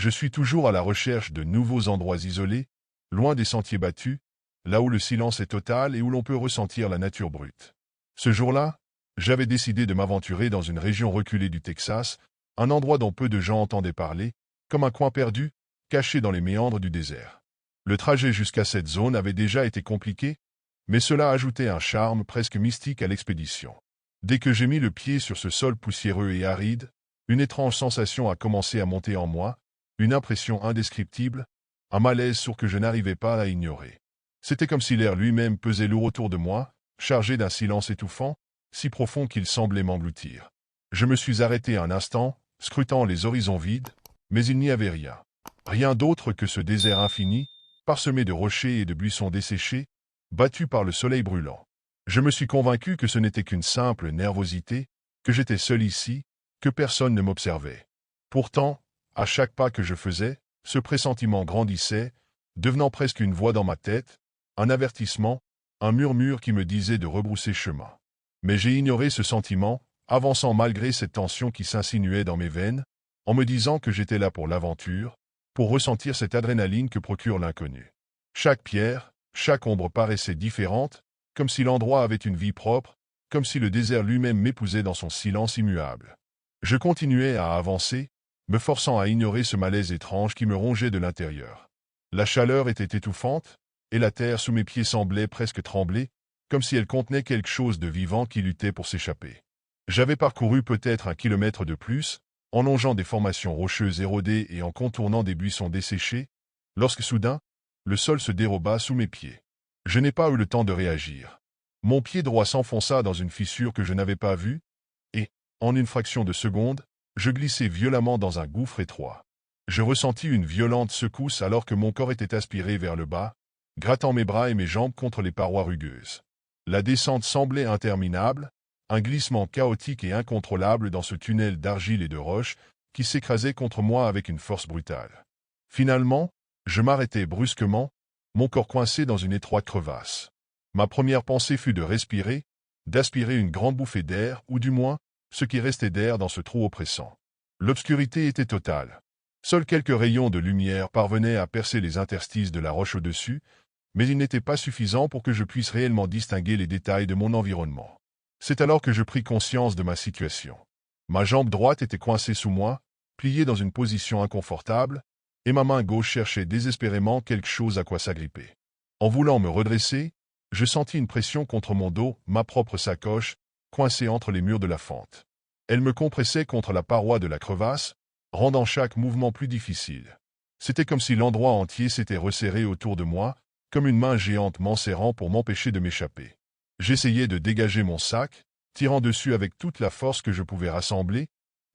Je suis toujours à la recherche de nouveaux endroits isolés, loin des sentiers battus, là où le silence est total et où l'on peut ressentir la nature brute. Ce jour-là, j'avais décidé de m'aventurer dans une région reculée du Texas, un endroit dont peu de gens entendaient parler, comme un coin perdu, caché dans les méandres du désert. Le trajet jusqu'à cette zone avait déjà été compliqué, mais cela ajoutait un charme presque mystique à l'expédition. Dès que j'ai mis le pied sur ce sol poussiéreux et aride, une étrange sensation a commencé à monter en moi, une impression indescriptible, un malaise sourd que je n'arrivais pas à ignorer. C'était comme si l'air lui-même pesait lourd autour de moi, chargé d'un silence étouffant, si profond qu'il semblait m'engloutir. Je me suis arrêté un instant, scrutant les horizons vides, mais il n'y avait rien. Rien d'autre que ce désert infini, parsemé de rochers et de buissons desséchés, battus par le soleil brûlant. Je me suis convaincu que ce n'était qu'une simple nervosité, que j'étais seul ici, que personne ne m'observait. Pourtant, à chaque pas que je faisais, ce pressentiment grandissait, devenant presque une voix dans ma tête, un avertissement, un murmure qui me disait de rebrousser chemin. Mais j'ai ignoré ce sentiment, avançant malgré cette tension qui s'insinuait dans mes veines, en me disant que j'étais là pour l'aventure, pour ressentir cette adrénaline que procure l'inconnu. Chaque pierre, chaque ombre paraissait différente, comme si l'endroit avait une vie propre, comme si le désert lui-même m'épousait dans son silence immuable. Je continuais à avancer, me forçant à ignorer ce malaise étrange qui me rongeait de l'intérieur. La chaleur était étouffante, et la terre sous mes pieds semblait presque trembler, comme si elle contenait quelque chose de vivant qui luttait pour s'échapper. J'avais parcouru peut-être 1 kilomètre de plus, en longeant des formations rocheuses érodées et en contournant des buissons desséchés, lorsque soudain, le sol se déroba sous mes pieds. Je n'ai pas eu le temps de réagir. Mon pied droit s'enfonça dans une fissure que je n'avais pas vue, et, en une fraction de seconde, je glissai violemment dans un gouffre étroit. Je ressentis une violente secousse alors que mon corps était aspiré vers le bas, grattant mes bras et mes jambes contre les parois rugueuses. La descente semblait interminable, un glissement chaotique et incontrôlable dans ce tunnel d'argile et de roches qui s'écrasait contre moi avec une force brutale. Finalement, je m'arrêtai brusquement, mon corps coincé dans une étroite crevasse. Ma première pensée fut de respirer, d'aspirer une grande bouffée d'air, ou du moins, ce qui restait d'air dans ce trou oppressant. L'obscurité était totale. Seuls quelques rayons de lumière parvenaient à percer les interstices de la roche au-dessus, mais ils n'étaient pas suffisants pour que je puisse réellement distinguer les détails de mon environnement. C'est alors que je pris conscience de ma situation. Ma jambe droite était coincée sous moi, pliée dans une position inconfortable, et ma main gauche cherchait désespérément quelque chose à quoi s'agripper. En voulant me redresser, je sentis une pression contre mon dos, ma propre sacoche, coincée entre les murs de la fente. Elle me compressait contre la paroi de la crevasse, rendant chaque mouvement plus difficile. C'était comme si l'endroit entier s'était resserré autour de moi, comme une main géante m'enserrant pour m'empêcher de m'échapper. J'essayais de dégager mon sac, tirant dessus avec toute la force que je pouvais rassembler,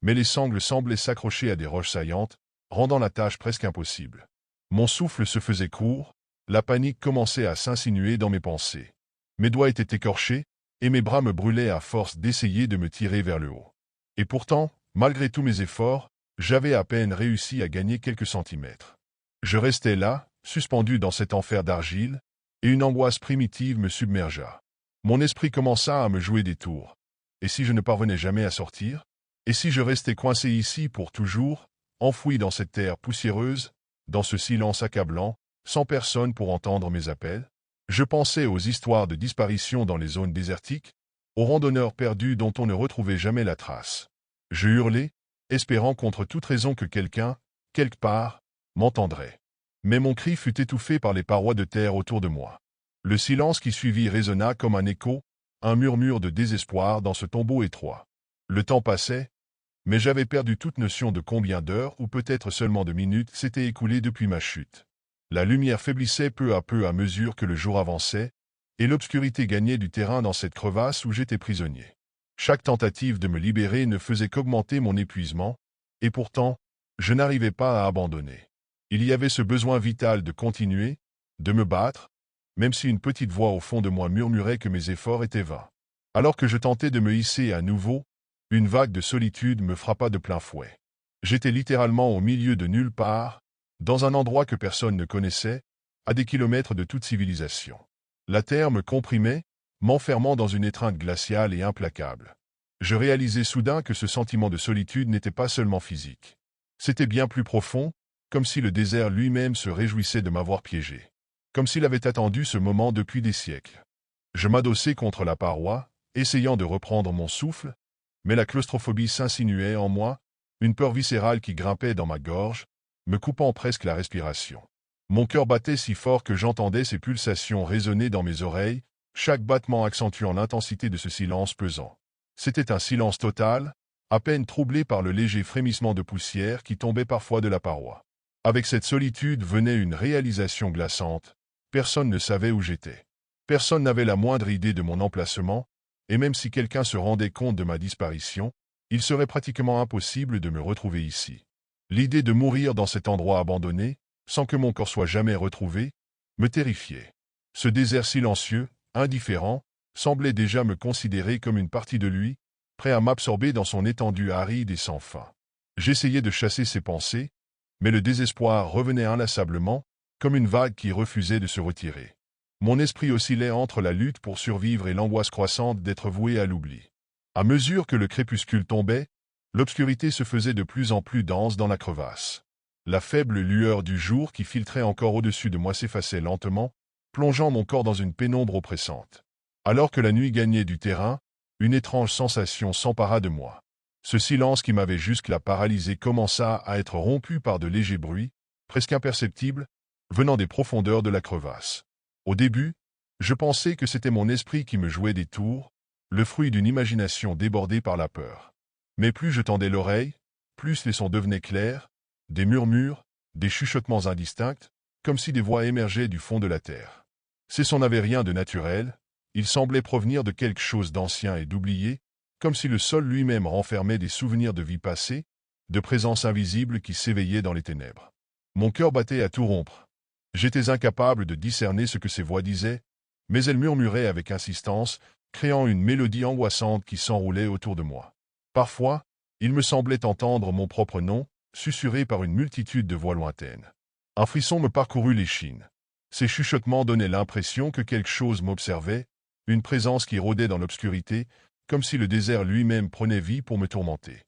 mais les sangles semblaient s'accrocher à des roches saillantes, rendant la tâche presque impossible. Mon souffle se faisait court, la panique commençait à s'insinuer dans mes pensées. Mes doigts étaient écorchés, et mes bras me brûlaient à force d'essayer de me tirer vers le haut. Et pourtant, malgré tous mes efforts, j'avais à peine réussi à gagner quelques centimètres. Je restais là, suspendu dans cet enfer d'argile, et une angoisse primitive me submergea. Mon esprit commença à me jouer des tours. Et si je ne parvenais jamais à sortir? Et si je restais coincé ici pour toujours, enfoui dans cette terre poussiéreuse, dans ce silence accablant, sans personne pour entendre mes appels? Je pensais aux histoires de disparition dans les zones désertiques, aux randonneurs perdus dont on ne retrouvait jamais la trace. Je hurlais, espérant contre toute raison que quelqu'un, quelque part, m'entendrait. Mais mon cri fut étouffé par les parois de terre autour de moi. Le silence qui suivit résonna comme un écho, un murmure de désespoir dans ce tombeau étroit. Le temps passait, mais j'avais perdu toute notion de combien d'heures ou peut-être seulement de minutes s'étaient écoulées depuis ma chute. La lumière faiblissait peu à mesure que le jour avançait, et l'obscurité gagnait du terrain dans cette crevasse où j'étais prisonnier. Chaque tentative de me libérer ne faisait qu'augmenter mon épuisement, et pourtant, je n'arrivais pas à abandonner. Il y avait ce besoin vital de continuer, de me battre, même si une petite voix au fond de moi murmurait que mes efforts étaient vains. Alors que je tentais de me hisser à nouveau, une vague de solitude me frappa de plein fouet. J'étais littéralement au milieu de nulle part, dans un endroit que personne ne connaissait, à des kilomètres de toute civilisation. La terre me comprimait, m'enfermant dans une étreinte glaciale et implacable. Je réalisai soudain que ce sentiment de solitude n'était pas seulement physique. C'était bien plus profond, comme si le désert lui-même se réjouissait de m'avoir piégé. Comme s'il avait attendu ce moment depuis des siècles. Je m'adossai contre la paroi, essayant de reprendre mon souffle, mais la claustrophobie s'insinuait en moi, une peur viscérale qui grimpait dans ma gorge, me coupant presque la respiration. Mon cœur battait si fort que j'entendais ses pulsations résonner dans mes oreilles, chaque battement accentuant l'intensité de ce silence pesant. C'était un silence total, à peine troublé par le léger frémissement de poussière qui tombait parfois de la paroi. Avec cette solitude venait une réalisation glaçante. Personne ne savait où j'étais. Personne n'avait la moindre idée de mon emplacement, et même si quelqu'un se rendait compte de ma disparition, il serait pratiquement impossible de me retrouver ici. L'idée de mourir dans cet endroit abandonné, sans que mon corps soit jamais retrouvé, me terrifiait. Ce désert silencieux, indifférent, semblait déjà me considérer comme une partie de lui, prêt à m'absorber dans son étendue aride et sans fin. J'essayais de chasser ces pensées, mais le désespoir revenait inlassablement, comme une vague qui refusait de se retirer. Mon esprit oscillait entre la lutte pour survivre et l'angoisse croissante d'être voué à l'oubli. À mesure que le crépuscule tombait, l'obscurité se faisait de plus en plus dense dans la crevasse. La faible lueur du jour qui filtrait encore au-dessus de moi s'effaçait lentement, plongeant mon corps dans une pénombre oppressante. Alors que la nuit gagnait du terrain, une étrange sensation s'empara de moi. Ce silence qui m'avait jusque-là paralysé commença à être rompu par de légers bruits, presque imperceptibles, venant des profondeurs de la crevasse. Au début, je pensais que c'était mon esprit qui me jouait des tours, le fruit d'une imagination débordée par la peur. Mais plus je tendais l'oreille, plus les sons devenaient clairs, des murmures, des chuchotements indistincts, comme si des voix émergeaient du fond de la terre. Ces sons n'avaient rien de naturel, ils semblaient provenir de quelque chose d'ancien et d'oublié, comme si le sol lui-même renfermait des souvenirs de vie passée, de présences invisibles qui s'éveillaient dans les ténèbres. Mon cœur battait à tout rompre. J'étais incapable de discerner ce que ces voix disaient, mais elles murmuraient avec insistance, créant une mélodie angoissante qui s'enroulait autour de moi. Parfois, il me semblait entendre mon propre nom, susurré par une multitude de voix lointaines. Un frisson me parcourut l'échine. Ces chuchotements donnaient l'impression que quelque chose m'observait, une présence qui rôdait dans l'obscurité, comme si le désert lui-même prenait vie pour me tourmenter.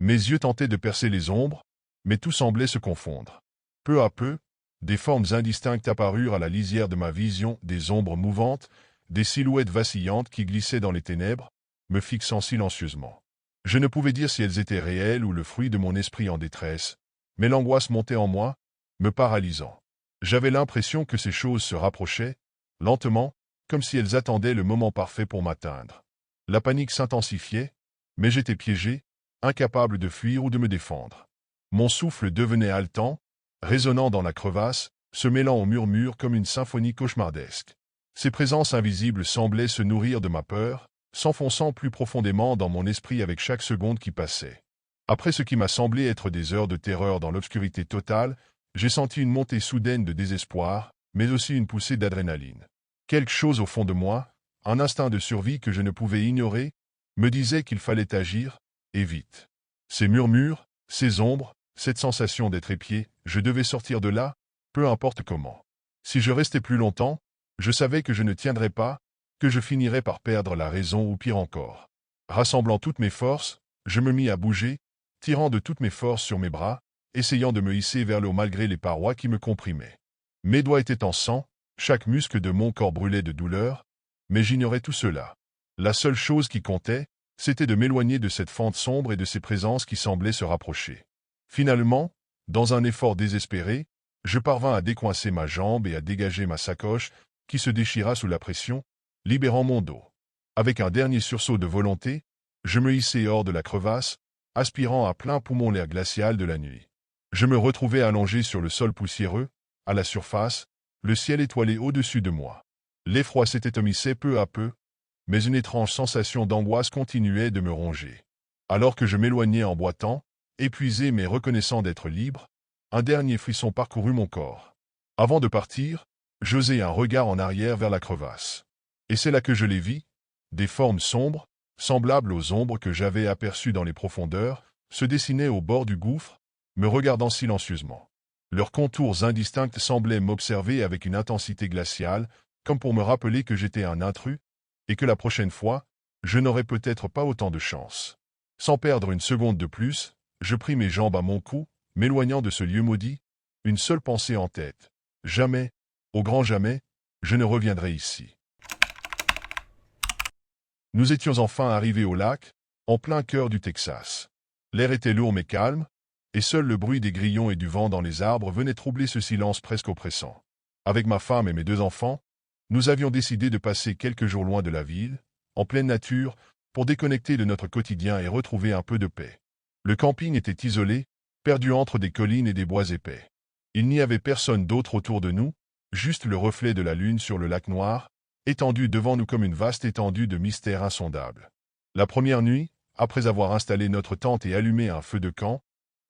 Mes yeux tentaient de percer les ombres, mais tout semblait se confondre. Peu à peu, des formes indistinctes apparurent à la lisière de ma vision, des ombres mouvantes, des silhouettes vacillantes qui glissaient dans les ténèbres, me fixant silencieusement. Je ne pouvais dire si elles étaient réelles ou le fruit de mon esprit en détresse, mais l'angoisse montait en moi, me paralysant. J'avais l'impression que ces choses se rapprochaient, lentement, comme si elles attendaient le moment parfait pour m'atteindre. La panique s'intensifiait, mais j'étais piégé, incapable de fuir ou de me défendre. Mon souffle devenait haletant, résonnant dans la crevasse, se mêlant aux murmures comme une symphonie cauchemardesque. Ces présences invisibles semblaient se nourrir de ma peur, s'enfonçant plus profondément dans mon esprit avec chaque seconde qui passait. Après ce qui m'a semblé être des heures de terreur dans l'obscurité totale, j'ai senti une montée soudaine de désespoir, mais aussi une poussée d'adrénaline. Quelque chose au fond de moi, un instinct de survie que je ne pouvais ignorer, me disait qu'il fallait agir, et vite. Ces murmures, ces ombres, cette sensation d'être épié, je devais sortir de là, peu importe comment. Si je restais plus longtemps, je savais que je ne tiendrais pas, que je finirais par perdre la raison ou pire encore. Rassemblant toutes mes forces, je me mis à bouger, tirant de toutes mes forces sur mes bras, essayant de me hisser vers le haut malgré les parois qui me comprimaient. Mes doigts étaient en sang, chaque muscle de mon corps brûlait de douleur, mais j'ignorais tout cela. La seule chose qui comptait, c'était de m'éloigner de cette fente sombre et de ces présences qui semblaient se rapprocher. Finalement, dans un effort désespéré, je parvins à décoincer ma jambe et à dégager ma sacoche, qui se déchira sous la pression, libérant mon dos. Avec un dernier sursaut de volonté, je me hissai hors de la crevasse, aspirant à plein poumon l'air glacial de la nuit. Je me retrouvai allongé sur le sol poussiéreux, à la surface, le ciel étoilé au-dessus de moi. L'effroi s'étomissait peu à peu, mais une étrange sensation d'angoisse continuait de me ronger. Alors que je m'éloignais en boitant, épuisé mais reconnaissant d'être libre, un dernier frisson parcourut mon corps. Avant de partir, j'osai un regard en arrière vers la crevasse. Et c'est là que je les vis, des formes sombres, semblables aux ombres que j'avais aperçues dans les profondeurs, se dessinaient au bord du gouffre, me regardant silencieusement. Leurs contours indistincts semblaient m'observer avec une intensité glaciale, comme pour me rappeler que j'étais un intrus, et que la prochaine fois, je n'aurais peut-être pas autant de chance. Sans perdre une seconde de plus, je pris mes jambes à mon cou, m'éloignant de ce lieu maudit, une seule pensée en tête. Jamais, au grand jamais, je ne reviendrai ici. Nous étions enfin arrivés au lac, en plein cœur du Texas. L'air était lourd mais calme, et seul le bruit des grillons et du vent dans les arbres venait troubler ce silence presque oppressant. Avec ma femme et mes 2 enfants, nous avions décidé de passer quelques jours loin de la ville, en pleine nature, pour déconnecter de notre quotidien et retrouver un peu de paix. Le camping était isolé, perdu entre des collines et des bois épais. Il n'y avait personne d'autre autour de nous, juste le reflet de la lune sur le lac noir, étendu devant nous comme une vaste étendue de mystère insondable. La première nuit, après avoir installé notre tente et allumé un feu de camp,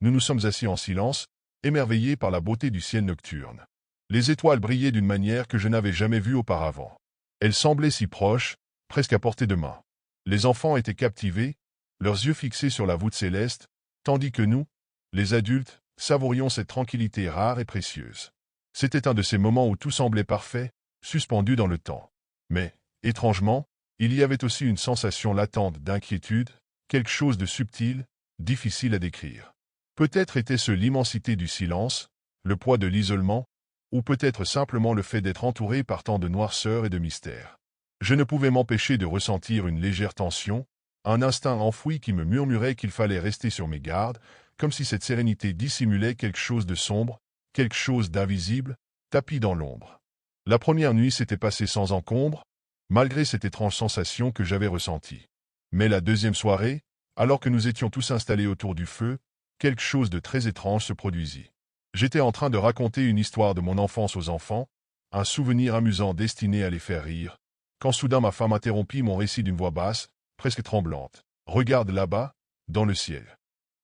nous nous sommes assis en silence, émerveillés par la beauté du ciel nocturne. Les étoiles brillaient d'une manière que je n'avais jamais vue auparavant. Elles semblaient si proches, presque à portée de main. Les enfants étaient captivés, leurs yeux fixés sur la voûte céleste, tandis que nous, les adultes, savourions cette tranquillité rare et précieuse. C'était un de ces moments où tout semblait parfait, suspendu dans le temps. Mais, étrangement, il y avait aussi une sensation latente d'inquiétude, quelque chose de subtil, difficile à décrire. Peut-être était-ce l'immensité du silence, le poids de l'isolement, ou peut-être simplement le fait d'être entouré par tant de noirceur et de mystère. Je ne pouvais m'empêcher de ressentir une légère tension, un instinct enfoui qui me murmurait qu'il fallait rester sur mes gardes, comme si cette sérénité dissimulait quelque chose de sombre, quelque chose d'invisible, tapi dans l'ombre. La première nuit s'était passée sans encombre, malgré cette étrange sensation que j'avais ressentie. Mais la deuxième soirée, alors que nous étions tous installés autour du feu, quelque chose de très étrange se produisit. J'étais en train de raconter une histoire de mon enfance aux enfants, un souvenir amusant destiné à les faire rire, quand soudain ma femme interrompit mon récit d'une voix basse, presque tremblante. « Regarde là-bas, dans le ciel. »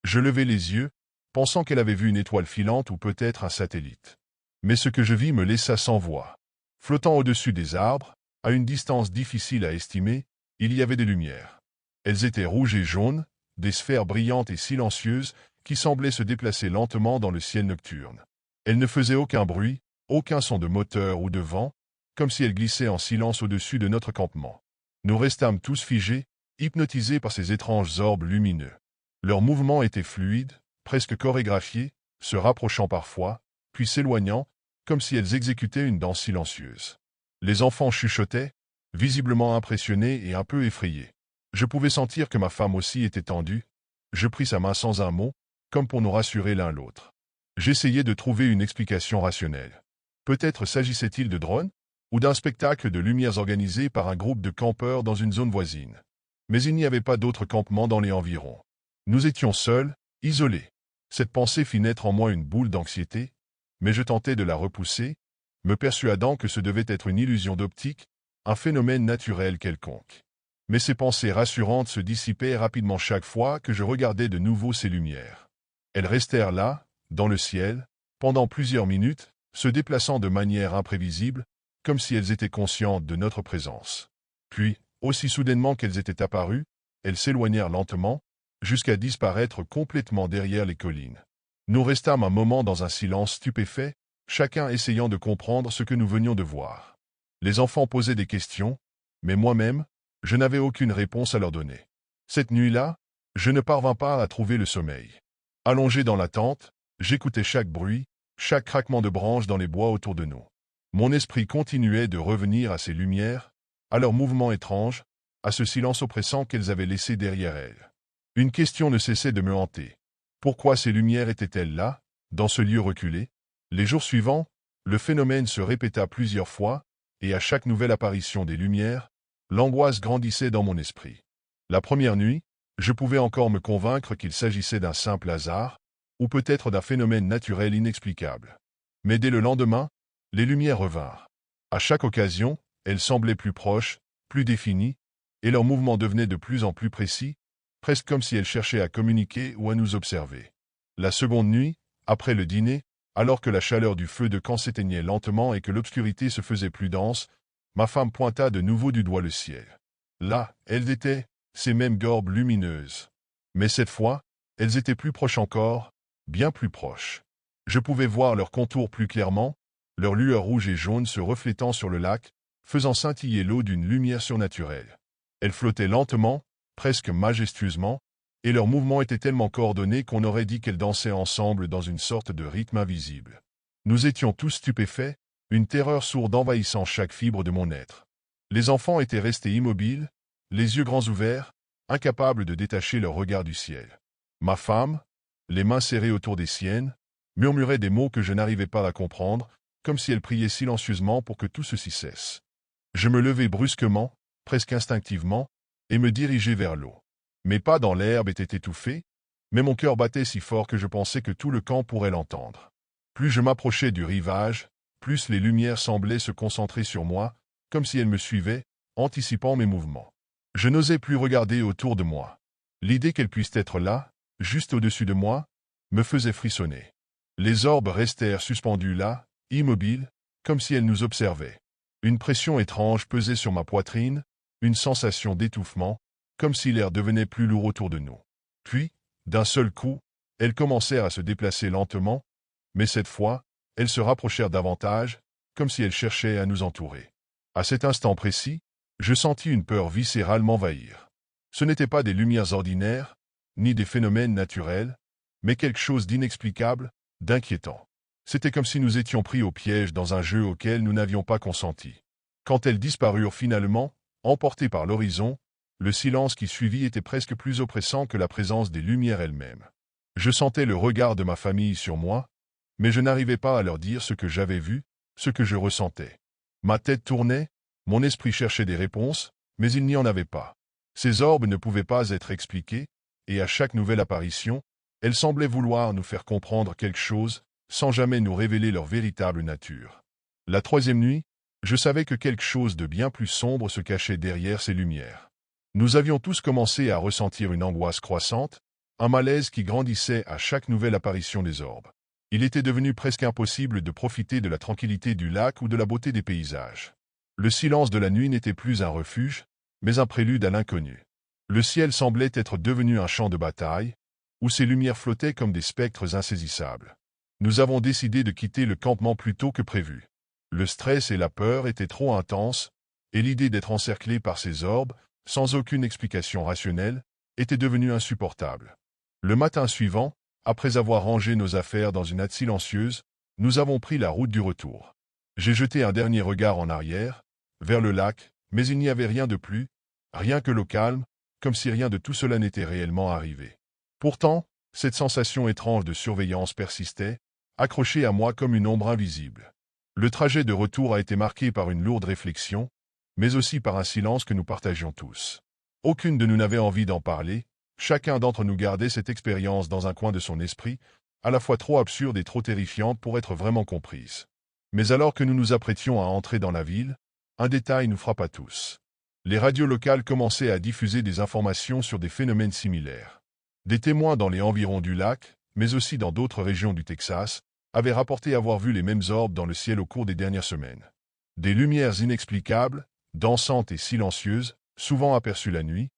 Je levai les yeux, pensant qu'elle avait vu une étoile filante ou peut-être un satellite. Mais ce que je vis me laissa sans voix. Flottant au-dessus des arbres, à une distance difficile à estimer, il y avait des lumières. Elles étaient rouges et jaunes, des sphères brillantes et silencieuses qui semblaient se déplacer lentement dans le ciel nocturne. Elles ne faisaient aucun bruit, aucun son de moteur ou de vent, comme si elles glissaient en silence au-dessus de notre campement. Nous restâmes tous figés, hypnotisés par ces étranges orbes lumineux. Leurs mouvements étaient fluides, presque chorégraphiés, se rapprochant parfois, puis s'éloignant, comme si elles exécutaient une danse silencieuse. Les enfants chuchotaient, visiblement impressionnés et un peu effrayés. Je pouvais sentir que ma femme aussi était tendue. Je pris sa main sans un mot, comme pour nous rassurer l'un l'autre. J'essayais de trouver une explication rationnelle. Peut-être s'agissait-il de drones, ou d'un spectacle de lumières organisé par un groupe de campeurs dans une zone voisine. Mais il n'y avait pas d'autres campements dans les environs. Nous étions seuls, isolés. Cette pensée fit naître en moi une boule d'anxiété, mais je tentais de la repousser, me persuadant que ce devait être une illusion d'optique, un phénomène naturel quelconque. Mais ces pensées rassurantes se dissipaient rapidement chaque fois que je regardais de nouveau ces lumières. Elles restèrent là, dans le ciel, pendant plusieurs minutes, se déplaçant de manière imprévisible, comme si elles étaient conscientes de notre présence. Puis, aussi soudainement qu'elles étaient apparues, elles s'éloignèrent lentement, jusqu'à disparaître complètement derrière les collines. Nous restâmes un moment dans un silence stupéfait, chacun essayant de comprendre ce que nous venions de voir. Les enfants posaient des questions, mais moi-même, je n'avais aucune réponse à leur donner. Cette nuit-là, je ne parvins pas à trouver le sommeil. Allongé dans la tente, j'écoutais chaque bruit, chaque craquement de branches dans les bois autour de nous. Mon esprit continuait de revenir à ces lumières, à leurs mouvements étranges, à ce silence oppressant qu'elles avaient laissé derrière elles. Une question ne cessait de me hanter. Pourquoi ces lumières étaient-elles là, dans ce lieu reculé? Les jours suivants, le phénomène se répéta plusieurs fois, et à chaque nouvelle apparition des lumières, l'angoisse grandissait dans mon esprit. La première nuit, je pouvais encore me convaincre qu'il s'agissait d'un simple hasard, ou peut-être d'un phénomène naturel inexplicable. Mais dès le lendemain, les lumières revinrent. À chaque occasion, elles semblaient plus proches, plus définies, et leurs mouvements devenaient de plus en plus précis, presque comme si elles cherchaient à communiquer ou à nous observer. La seconde nuit, après le dîner, alors que la chaleur du feu de camp s'éteignait lentement et que l'obscurité se faisait plus dense, ma femme pointa de nouveau du doigt le ciel. Là, elles étaient, ces mêmes orbes lumineuses. Mais cette fois, elles étaient plus proches encore, bien plus proches. Je pouvais voir leurs contours plus clairement, leurs lueurs rouges et jaunes se reflétant sur le lac, faisant scintiller l'eau d'une lumière surnaturelle. Elles flottaient lentement, presque majestueusement, et leurs mouvements étaient tellement coordonnés qu'on aurait dit qu'elles dansaient ensemble dans une sorte de rythme invisible. Nous étions tous stupéfaits, une terreur sourde envahissant chaque fibre de mon être. Les enfants étaient restés immobiles, les yeux grands ouverts, incapables de détacher leur regard du ciel. Ma femme, les mains serrées autour des siennes, murmurait des mots que je n'arrivais pas à comprendre, comme si elle priait silencieusement pour que tout ceci cesse. Je me levai brusquement, presque instinctivement, et me dirigeai vers l'eau. Mes pas dans l'herbe étaient étouffés, mais mon cœur battait si fort que je pensais que tout le camp pourrait l'entendre. Plus je m'approchais du rivage, plus les lumières semblaient se concentrer sur moi, comme si elles me suivaient, anticipant mes mouvements. Je n'osais plus regarder autour de moi. L'idée qu'elles puissent être là, juste au-dessus de moi, me faisait frissonner. Les orbes restèrent suspendus là, immobiles, comme si elles nous observaient. Une pression étrange pesait sur ma poitrine, une sensation d'étouffement, comme si l'air devenait plus lourd autour de nous. Puis, d'un seul coup, elles commencèrent à se déplacer lentement, mais cette fois, elles se rapprochèrent davantage, comme si elles cherchaient à nous entourer. À cet instant précis, je sentis une peur viscérale m'envahir. Ce n'étaient pas des lumières ordinaires, ni des phénomènes naturels, mais quelque chose d'inexplicable, d'inquiétant. C'était comme si nous étions pris au piège dans un jeu auquel nous n'avions pas consenti. Quand elles disparurent finalement, emportées par l'horizon, le silence qui suivit était presque plus oppressant que la présence des lumières elles-mêmes. Je sentais le regard de ma famille sur moi, mais je n'arrivais pas à leur dire ce que j'avais vu, ce que je ressentais. Ma tête tournait, mon esprit cherchait des réponses, mais il n'y en avait pas. Ces orbes ne pouvaient pas être expliqués, et à chaque nouvelle apparition, elles semblaient vouloir nous faire comprendre quelque chose, sans jamais nous révéler leur véritable nature. La troisième nuit, je savais que quelque chose de bien plus sombre se cachait derrière ces lumières. Nous avions tous commencé à ressentir une angoisse croissante, un malaise qui grandissait à chaque nouvelle apparition des orbes. Il était devenu presque impossible de profiter de la tranquillité du lac ou de la beauté des paysages. Le silence de la nuit n'était plus un refuge, mais un prélude à l'inconnu. Le ciel semblait être devenu un champ de bataille, où ces lumières flottaient comme des spectres insaisissables. Nous avons décidé de quitter le campement plus tôt que prévu. Le stress et la peur étaient trop intenses, et l'idée d'être encerclé par ces orbes, sans aucune explication rationnelle, était devenue insupportable. Le matin suivant, après avoir rangé nos affaires dans une hâte silencieuse, nous avons pris la route du retour. J'ai jeté un dernier regard en arrière, vers le lac, mais il n'y avait rien de plus, rien que l'eau calme, comme si rien de tout cela n'était réellement arrivé. Pourtant, cette sensation étrange de surveillance persistait, accrochée à moi comme une ombre invisible. Le trajet de retour a été marqué par une lourde réflexion, mais aussi par un silence que nous partagions tous. Aucune de nous n'avait envie d'en parler, chacun d'entre nous gardait cette expérience dans un coin de son esprit, à la fois trop absurde et trop terrifiante pour être vraiment comprise. Mais alors que nous nous apprêtions à entrer dans la ville, un détail nous frappa tous. Les radios locales commençaient à diffuser des informations sur des phénomènes similaires. Des témoins dans les environs du lac, mais aussi dans d'autres régions du Texas, avaient rapporté avoir vu les mêmes orbes dans le ciel au cours des dernières semaines. Des lumières inexplicables, dansantes et silencieuses, souvent aperçues la nuit,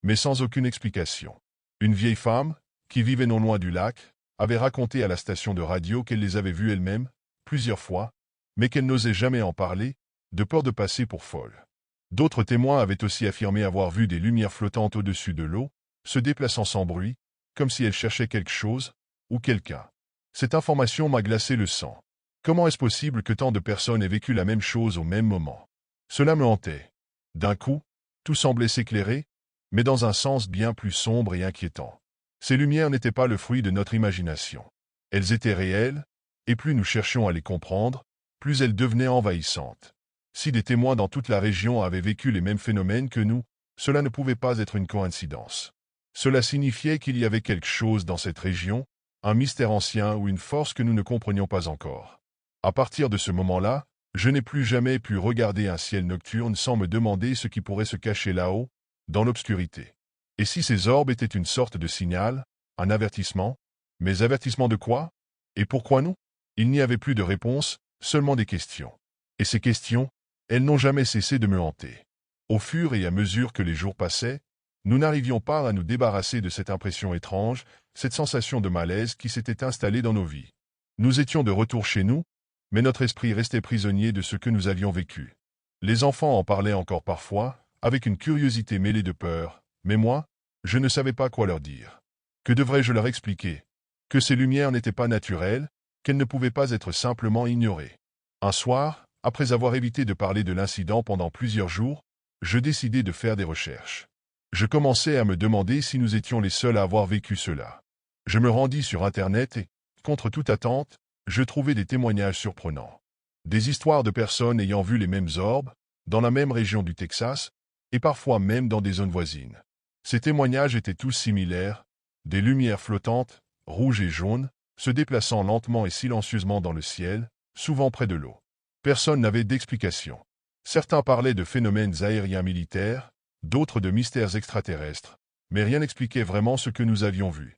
mais sans aucune explication. Une vieille femme, qui vivait non loin du lac, avait raconté à la station de radio qu'elle les avait vues elle-même, plusieurs fois, mais qu'elle n'osait jamais en parler, de peur de passer pour folle. D'autres témoins avaient aussi affirmé avoir vu des lumières flottantes au-dessus de l'eau, se déplaçant sans bruit, comme si elles cherchaient quelque chose, ou quelqu'un. Cette information m'a glacé le sang. Comment est-ce possible que tant de personnes aient vécu la même chose au même moment? Cela me hantait. D'un coup, tout semblait s'éclairer, mais dans un sens bien plus sombre et inquiétant. Ces lumières n'étaient pas le fruit de notre imagination. Elles étaient réelles, et plus nous cherchions à les comprendre, plus elles devenaient envahissantes. Si des témoins dans toute la région avaient vécu les mêmes phénomènes que nous, cela ne pouvait pas être une coïncidence. Cela signifiait qu'il y avait quelque chose dans cette région, un mystère ancien ou une force que nous ne comprenions pas encore. À partir de ce moment-là, je n'ai plus jamais pu regarder un ciel nocturne sans me demander ce qui pourrait se cacher là-haut, dans l'obscurité. Et si ces orbes étaient une sorte de signal, un avertissement? Mais avertissement de quoi? Et pourquoi nous? Il n'y avait plus de réponse, seulement des questions. Et ces questions, elles n'ont jamais cessé de me hanter. Au fur et à mesure que les jours passaient, nous n'arrivions pas à nous débarrasser de cette impression étrange, cette sensation de malaise qui s'était installée dans nos vies. Nous étions de retour chez nous, mais notre esprit restait prisonnier de ce que nous avions vécu. Les enfants en parlaient encore parfois, avec une curiosité mêlée de peur, mais moi, je ne savais pas quoi leur dire. Que devrais-je leur expliquer? Que ces lumières n'étaient pas naturelles, qu'elle ne pouvait pas être simplement ignorée. Un soir, après avoir évité de parler de l'incident pendant plusieurs jours, je décidai de faire des recherches. Je commençais à me demander si nous étions les seuls à avoir vécu cela. Je me rendis sur Internet et, contre toute attente, je trouvai des témoignages surprenants. Des histoires de personnes ayant vu les mêmes orbes, dans la même région du Texas, et parfois même dans des zones voisines. Ces témoignages étaient tous similaires, des lumières flottantes, rouges et jaunes, se déplaçant lentement et silencieusement dans le ciel, souvent près de l'eau. Personne n'avait d'explication. Certains parlaient de phénomènes aériens militaires, d'autres de mystères extraterrestres, mais rien n'expliquait vraiment ce que nous avions vu.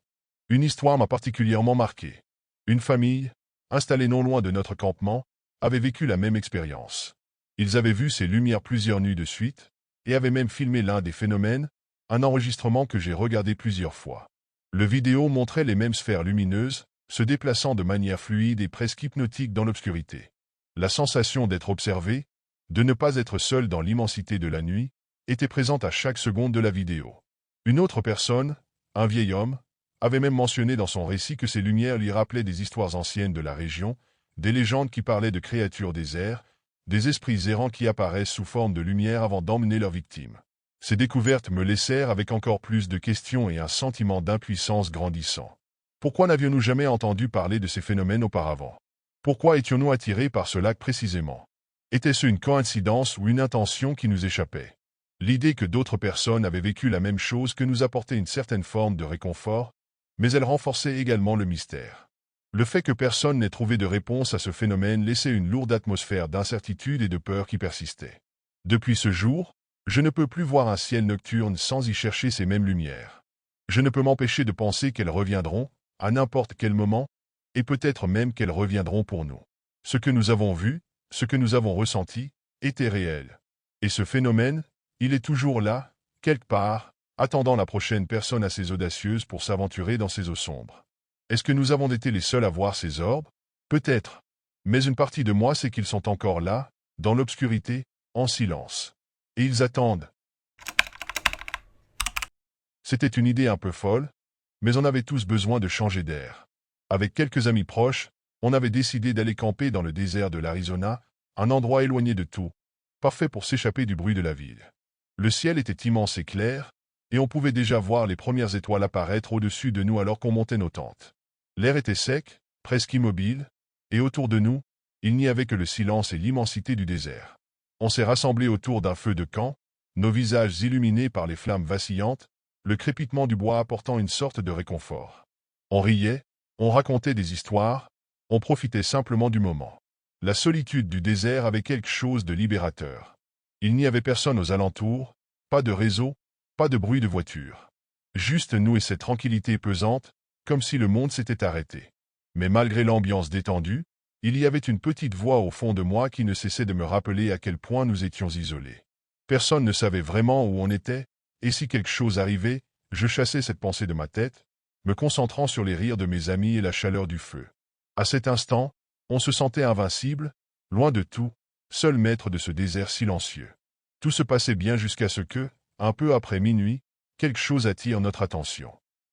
Une histoire m'a particulièrement marqué. Une famille, installée non loin de notre campement, avait vécu la même expérience. Ils avaient vu ces lumières plusieurs nuits de suite, et avaient même filmé l'un des phénomènes, un enregistrement que j'ai regardé plusieurs fois. Le vidéo montrait les mêmes sphères lumineuses, se déplaçant de manière fluide et presque hypnotique dans l'obscurité. La sensation d'être observé, de ne pas être seul dans l'immensité de la nuit, était présente à chaque seconde de la vidéo. Une autre personne, un vieil homme, avait même mentionné dans son récit que ces lumières lui rappelaient des histoires anciennes de la région, des légendes qui parlaient de créatures des airs, des esprits errants qui apparaissent sous forme de lumière avant d'emmener leurs victimes. Ces découvertes me laissèrent avec encore plus de questions et un sentiment d'impuissance grandissant. Pourquoi n'avions-nous jamais entendu parler de ces phénomènes auparavant? Pourquoi étions-nous attirés par ce lac précisément? Était-ce une coïncidence ou une intention qui nous échappait? L'idée que d'autres personnes avaient vécu la même chose que nous apportait une certaine forme de réconfort, mais elle renforçait également le mystère. Le fait que personne n'ait trouvé de réponse à ce phénomène laissait une lourde atmosphère d'incertitude et de peur qui persistait. Depuis ce jour, je ne peux plus voir un ciel nocturne sans y chercher ces mêmes lumières. Je ne peux m'empêcher de penser qu'elles reviendront, à n'importe quel moment, et peut-être même qu'elles reviendront pour nous. Ce que nous avons vu, ce que nous avons ressenti, était réel. Et ce phénomène, il est toujours là, quelque part, attendant la prochaine personne assez audacieuse pour s'aventurer dans ces eaux sombres. Est-ce que nous avons été les seuls à voir ces orbes? Peut-être. Mais une partie de moi sait qu'ils sont encore là, dans l'obscurité, en silence. Et ils attendent. C'était une idée un peu folle, mais on avait tous besoin de changer d'air. Avec quelques amis proches, on avait décidé d'aller camper dans le désert de l'Arizona, un endroit éloigné de tout, parfait pour s'échapper du bruit de la ville. Le ciel était immense et clair, et on pouvait déjà voir les premières étoiles apparaître au-dessus de nous alors qu'on montait nos tentes. L'air était sec, presque immobile, et autour de nous, il n'y avait que le silence et l'immensité du désert. On s'est rassemblés autour d'un feu de camp, nos visages illuminés par les flammes vacillantes, le crépitement du bois apportant une sorte de réconfort. On riait, on racontait des histoires, on profitait simplement du moment. La solitude du désert avait quelque chose de libérateur. Il n'y avait personne aux alentours, pas de réseau, pas de bruit de voiture. Juste nous et cette tranquillité pesante, comme si le monde s'était arrêté. Mais malgré l'ambiance détendue, il y avait une petite voix au fond de moi qui ne cessait de me rappeler à quel point nous étions isolés. Personne ne savait vraiment où on était, et si quelque chose arrivait, je chassais cette pensée de ma tête, me concentrant sur les rires de mes amis et la chaleur du feu. À cet instant, on se sentait invincible, loin de tout, seul maître de ce désert silencieux. Tout se passait bien jusqu'à ce que, un peu après minuit, quelque chose attire notre attention.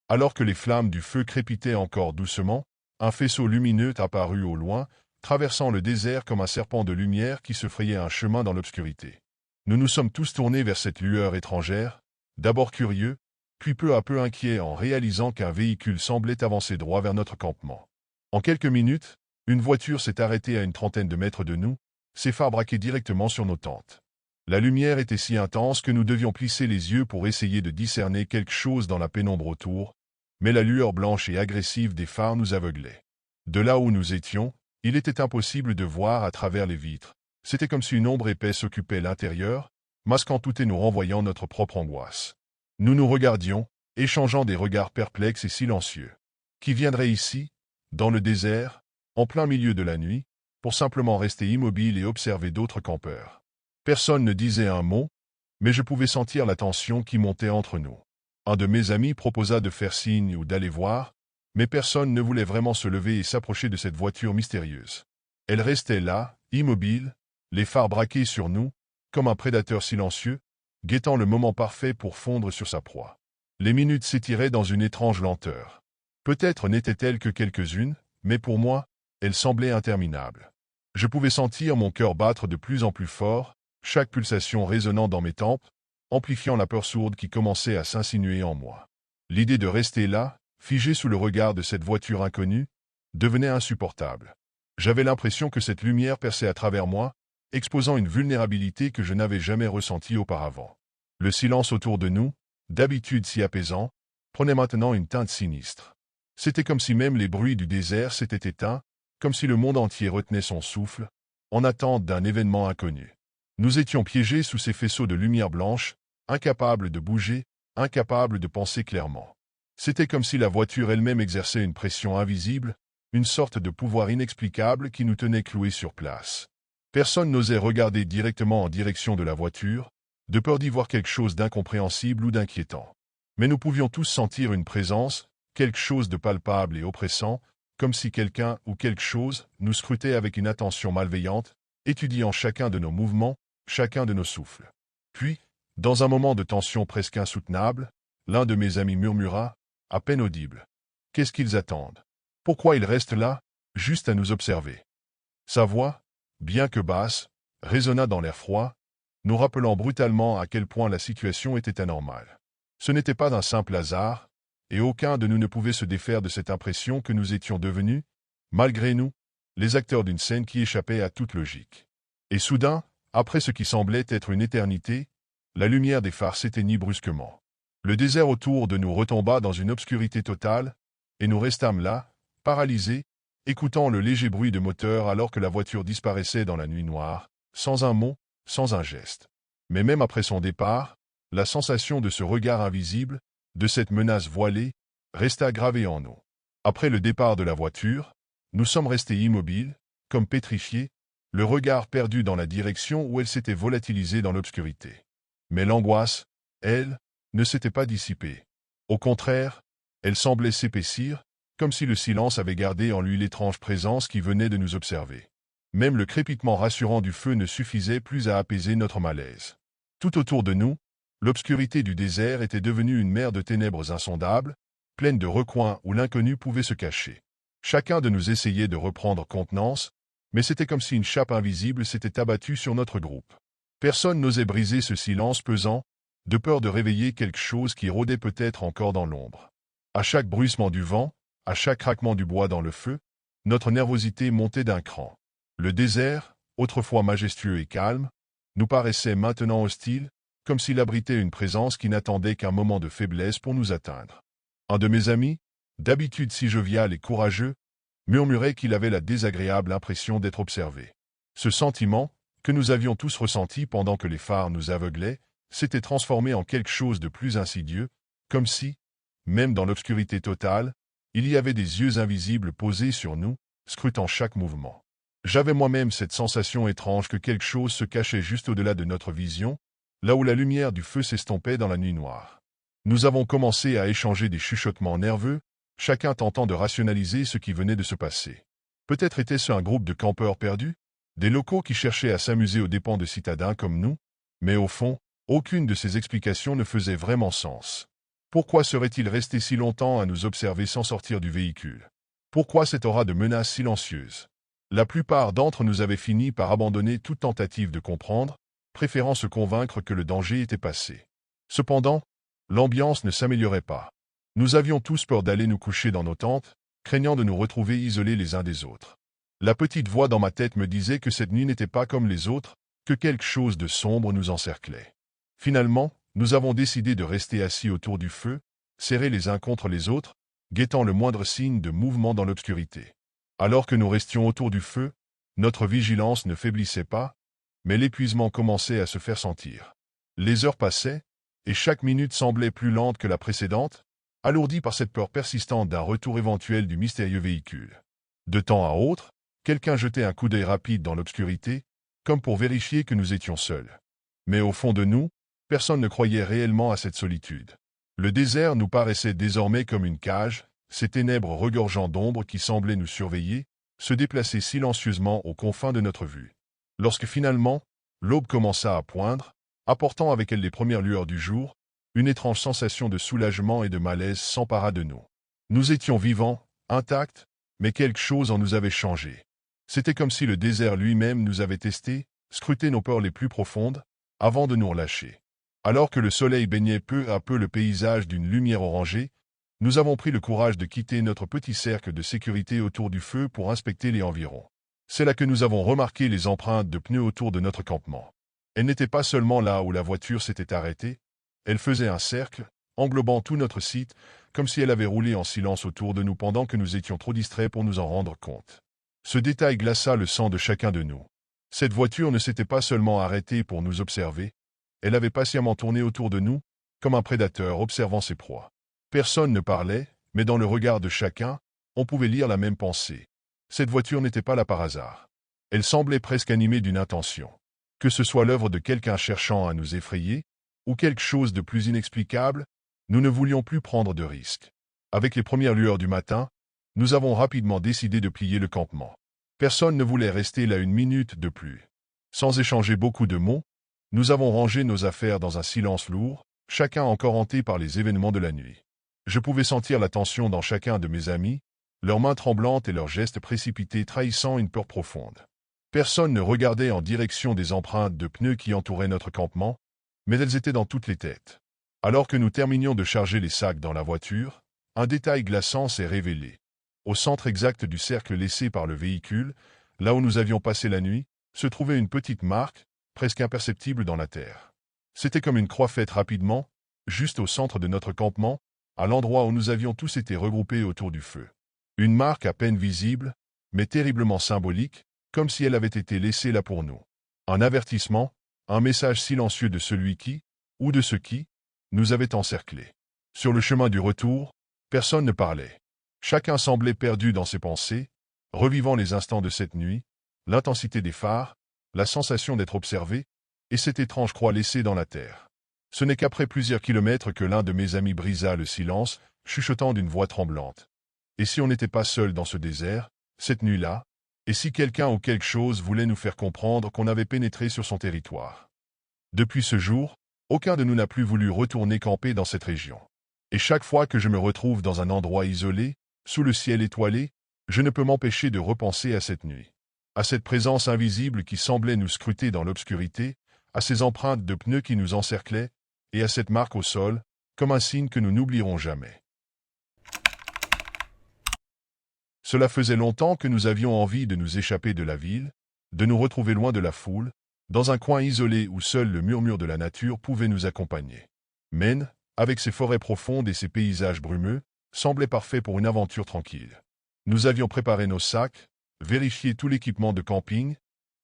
Alors que les flammes du feu crépitaient encore doucement, un faisceau lumineux apparut au loin, traversant le désert comme un serpent de lumière qui se frayait un chemin dans l'obscurité. Nous nous sommes tous tournés vers cette lueur étrangère, d'abord curieux, puis peu à peu inquiets en réalisant qu'un véhicule semblait avancer droit vers notre campement. En quelques minutes, une voiture s'est arrêtée à une trentaine de mètres de nous, ses phares braqués directement sur nos tentes. La lumière était si intense que nous devions plisser les yeux pour essayer de discerner quelque chose dans la pénombre autour, mais la lueur blanche et agressive des phares nous aveuglait. De là où nous étions, il était impossible de voir à travers les vitres. C'était comme si une ombre épaisse occupait l'intérieur, masquant tout et nous renvoyant notre propre angoisse. Nous nous regardions, échangeant des regards perplexes et silencieux. Qui viendrait ici, dans le désert, en plein milieu de la nuit, pour simplement rester immobile et observer d'autres campeurs? Personne ne disait un mot, mais je pouvais sentir la tension qui montait entre nous. Un de mes amis proposa de faire signe ou d'aller voir, mais personne ne voulait vraiment se lever et s'approcher de cette voiture mystérieuse. Elle restait là, immobile, les phares braqués sur nous, comme un prédateur silencieux, guettant le moment parfait pour fondre sur sa proie. Les minutes s'étiraient dans une étrange lenteur. Peut-être n'étaient-elles que quelques-unes, mais pour moi, Elle semblait interminable. Je pouvais sentir mon cœur battre de plus en plus fort, chaque pulsation résonnant dans mes tempes, amplifiant la peur sourde qui commençait à s'insinuer en moi. L'idée de rester là, figé sous le regard de cette voiture inconnue, devenait insupportable. J'avais l'impression que cette lumière perçait à travers moi, exposant une vulnérabilité que je n'avais jamais ressentie auparavant. Le silence autour de nous, d'habitude si apaisant, prenait maintenant une teinte sinistre. C'était comme si même les bruits du désert s'étaient éteints, comme si le monde entier retenait son souffle, en attente d'un événement inconnu. Nous étions piégés sous ces faisceaux de lumière blanche, incapables de bouger, incapables de penser clairement. C'était comme si la voiture elle-même exerçait une pression invisible, une sorte de pouvoir inexplicable qui nous tenait cloués sur place. Personne n'osait regarder directement en direction de la voiture, de peur d'y voir quelque chose d'incompréhensible ou d'inquiétant. Mais nous pouvions tous sentir une présence, quelque chose de palpable et oppressant, comme si quelqu'un ou quelque chose nous scrutait avec une attention malveillante, étudiant chacun de nos mouvements, chacun de nos souffles. Puis, dans un moment de tension presque insoutenable, l'un de mes amis murmura, à peine audible. « Qu'est-ce qu'ils attendent? Pourquoi ils restent là, juste à nous observer ?» Sa voix, bien que basse, résonna dans l'air froid, nous rappelant brutalement à quel point la situation était anormale. Ce n'était pas d'un simple hasard, et aucun de nous ne pouvait se défaire de cette impression que nous étions devenus, malgré nous, les acteurs d'une scène qui échappait à toute logique. Et soudain, après ce qui semblait être une éternité, la lumière des phares s'éteignit brusquement. Le désert autour de nous retomba dans une obscurité totale, et nous restâmes là, paralysés, écoutant le léger bruit de moteur alors que la voiture disparaissait dans la nuit noire, sans un mot, sans un geste. Mais même après son départ, la sensation de ce regard invisible, de cette menace voilée, resta gravée en nous. Après le départ de la voiture, nous sommes restés immobiles, comme pétrifiés, le regard perdu dans la direction où elle s'était volatilisée dans l'obscurité. Mais l'angoisse, elle, ne s'était pas dissipée. Au contraire, elle semblait s'épaissir, comme si le silence avait gardé en lui l'étrange présence qui venait de nous observer. Même le crépitement rassurant du feu ne suffisait plus à apaiser notre malaise. Tout autour de nous, l'obscurité du désert était devenue une mer de ténèbres insondables, pleine de recoins où l'inconnu pouvait se cacher. Chacun de nous essayait de reprendre contenance, mais c'était comme si une chape invisible s'était abattue sur notre groupe. Personne n'osait briser ce silence pesant, de peur de réveiller quelque chose qui rôdait peut-être encore dans l'ombre. À chaque bruissement du vent, à chaque craquement du bois dans le feu, notre nervosité montait d'un cran. Le désert, autrefois majestueux et calme, nous paraissait maintenant hostile, comme s'il abritait une présence qui n'attendait qu'un moment de faiblesse pour nous atteindre. Un de mes amis, d'habitude si jovial et courageux, murmurait qu'il avait la désagréable impression d'être observé. Ce sentiment, que nous avions tous ressenti pendant que les phares nous aveuglaient, s'était transformé en quelque chose de plus insidieux, comme si, même dans l'obscurité totale, il y avait des yeux invisibles posés sur nous, scrutant chaque mouvement. J'avais moi-même cette sensation étrange que quelque chose se cachait juste au-delà de notre vision, là où la lumière du feu s'estompait dans la nuit noire. Nous avons commencé à échanger des chuchotements nerveux, chacun tentant de rationaliser ce qui venait de se passer. Peut-être était-ce un groupe de campeurs perdus, des locaux qui cherchaient à s'amuser aux dépens de citadins comme nous, mais au fond, aucune de ces explications ne faisait vraiment sens. Pourquoi serait-il resté si longtemps à nous observer sans sortir du véhicule? Pourquoi cette aura de menace silencieuse? La plupart d'entre nous avaient fini par abandonner toute tentative de comprendre, préférant se convaincre que le danger était passé. Cependant, l'ambiance ne s'améliorait pas. Nous avions tous peur d'aller nous coucher dans nos tentes, craignant de nous retrouver isolés les uns des autres. La petite voix dans ma tête me disait que cette nuit n'était pas comme les autres, que quelque chose de sombre nous encerclait. Finalement, nous avons décidé de rester assis autour du feu, serrés les uns contre les autres, guettant le moindre signe de mouvement dans l'obscurité. Alors que nous restions autour du feu, notre vigilance ne faiblissait pas, mais l'épuisement commençait à se faire sentir. Les heures passaient, et chaque minute semblait plus lente que la précédente, alourdie par cette peur persistante d'un retour éventuel du mystérieux véhicule. De temps à autre, quelqu'un jetait un coup d'œil rapide dans l'obscurité, comme pour vérifier que nous étions seuls. Mais au fond de nous, personne ne croyait réellement à cette solitude. Le désert nous paraissait désormais comme une cage, ces ténèbres regorgeant d'ombre qui semblaient nous surveiller, se déplacer silencieusement aux confins de notre vue. Lorsque finalement, l'aube commença à poindre, apportant avec elle les premières lueurs du jour, une étrange sensation de soulagement et de malaise s'empara de nous. Nous étions vivants, intacts, Mais quelque chose en nous avait changé. C'était comme si le désert lui-même nous avait testés, scruté nos peurs les plus profondes, avant de nous relâcher. Alors que le soleil baignait peu à peu le paysage d'une lumière orangée, nous avons pris le courage de quitter notre petit cercle de sécurité autour du feu pour inspecter les environs. C'est là que nous avons remarqué les empreintes de pneus autour de notre campement. Elles n'étaient pas seulement là où la voiture s'était arrêtée, elles faisaient un cercle, englobant tout notre site, comme si elle avait roulé en silence autour de nous pendant que nous étions trop distraits pour nous en rendre compte. Ce détail glaça le sang de chacun de nous. Cette voiture ne s'était pas seulement arrêtée pour nous observer, elle avait patiemment tourné autour de nous, comme un prédateur observant ses proies. Personne ne parlait, mais dans le regard de chacun, on pouvait lire la même pensée. Cette voiture n'était pas là par hasard. Elle semblait presque animée d'une intention. Que ce soit l'œuvre de quelqu'un cherchant à nous effrayer, ou quelque chose de plus inexplicable, nous ne voulions plus prendre de risques. Avec les premières lueurs du matin, nous avons rapidement décidé de plier le campement. Personne ne voulait rester là une minute de plus. Sans échanger beaucoup de mots, nous avons rangé nos affaires dans un silence lourd, chacun encore hanté par les événements de la nuit. Je pouvais sentir la tension dans chacun de mes amis, leurs mains tremblantes et leurs gestes précipités trahissant une peur profonde. Personne ne regardait en direction des empreintes de pneus qui entouraient notre campement, mais elles étaient dans toutes les têtes. Alors que nous terminions de charger les sacs dans la voiture, un détail glaçant s'est révélé. Au centre exact du cercle laissé par le véhicule, là où nous avions passé la nuit, se trouvait une petite marque, presque imperceptible dans la terre. C'était comme une croix faite rapidement, juste au centre de notre campement, à l'endroit où nous avions tous été regroupés autour du feu. Une marque à peine visible, mais terriblement symbolique, comme si elle avait été laissée là pour nous. Un avertissement, un message silencieux de celui qui, ou de ceux qui, nous avaient encerclés. Sur le chemin du retour, personne ne parlait. Chacun semblait perdu dans ses pensées, revivant les instants de cette nuit, l'intensité des phares, la sensation d'être observé, et cette étrange croix laissée dans la terre. Ce n'est qu'après plusieurs kilomètres que l'un de mes amis brisa le silence, chuchotant d'une voix tremblante. Et si on n'était pas seul dans ce désert, cette nuit-là, et si quelqu'un ou quelque chose voulait nous faire comprendre qu'on avait pénétré sur son territoire? Depuis ce jour, aucun de nous n'a plus voulu retourner camper dans cette région. Et chaque fois que je me retrouve dans un endroit isolé, sous le ciel étoilé, je ne peux m'empêcher de repenser à cette nuit. À cette présence invisible qui semblait nous scruter dans l'obscurité, à ces empreintes de pneus qui nous encerclaient, et à cette marque au sol, comme un signe que nous n'oublierons jamais. Cela faisait longtemps que nous avions envie de nous échapper de la ville, de nous retrouver loin de la foule, dans un coin isolé où seul le murmure de la nature pouvait nous accompagner. Maine, avec ses forêts profondes et ses paysages brumeux, semblait parfait pour une aventure tranquille. Nous avions préparé nos sacs, vérifié tout l'équipement de camping,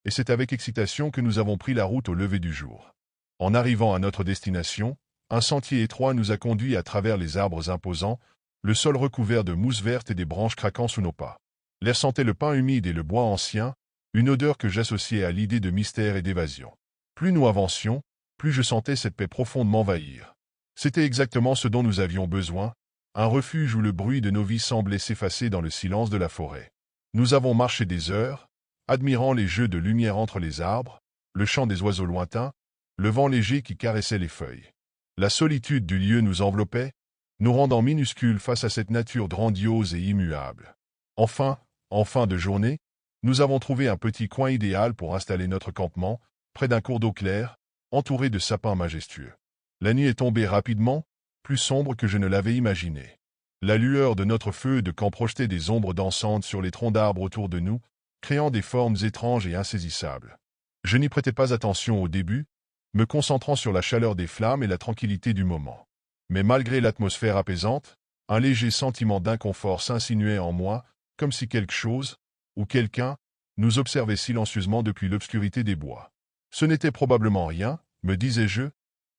et c'est avec excitation que nous avons pris la route au lever du jour. En arrivant à notre destination, un sentier étroit nous a conduits à travers les arbres imposants, le sol recouvert de mousse verte et des branches craquant sous nos pas. L'air sentait le pin humide et le bois ancien, une odeur que j'associais à l'idée de mystère et d'évasion. Plus nous avancions, plus je sentais cette paix profonde m'envahir. C'était exactement ce dont nous avions besoin, un refuge où le bruit de nos vies semblait s'effacer dans le silence de la forêt. Nous avons marché des heures, admirant les jeux de lumière entre les arbres, le chant des oiseaux lointains, le vent léger qui caressait les feuilles. La solitude du lieu nous enveloppait, nous rendant minuscules face à cette nature grandiose et immuable. Enfin, en fin de journée, nous avons trouvé un petit coin idéal pour installer notre campement, près d'un cours d'eau clair, entouré de sapins majestueux. La nuit est tombée rapidement, plus sombre que je ne l'avais imaginé. La lueur de notre feu de camp projetait des ombres dansantes sur les troncs d'arbres autour de nous, créant des formes étranges et insaisissables. Je n'y prêtais pas attention au début, me concentrant sur la chaleur des flammes et la tranquillité du moment. Mais malgré l'atmosphère apaisante, un léger sentiment d'inconfort s'insinuait en moi, comme si quelque chose, ou quelqu'un, nous observait silencieusement depuis l'obscurité des bois. Ce n'était probablement rien, me disais-je,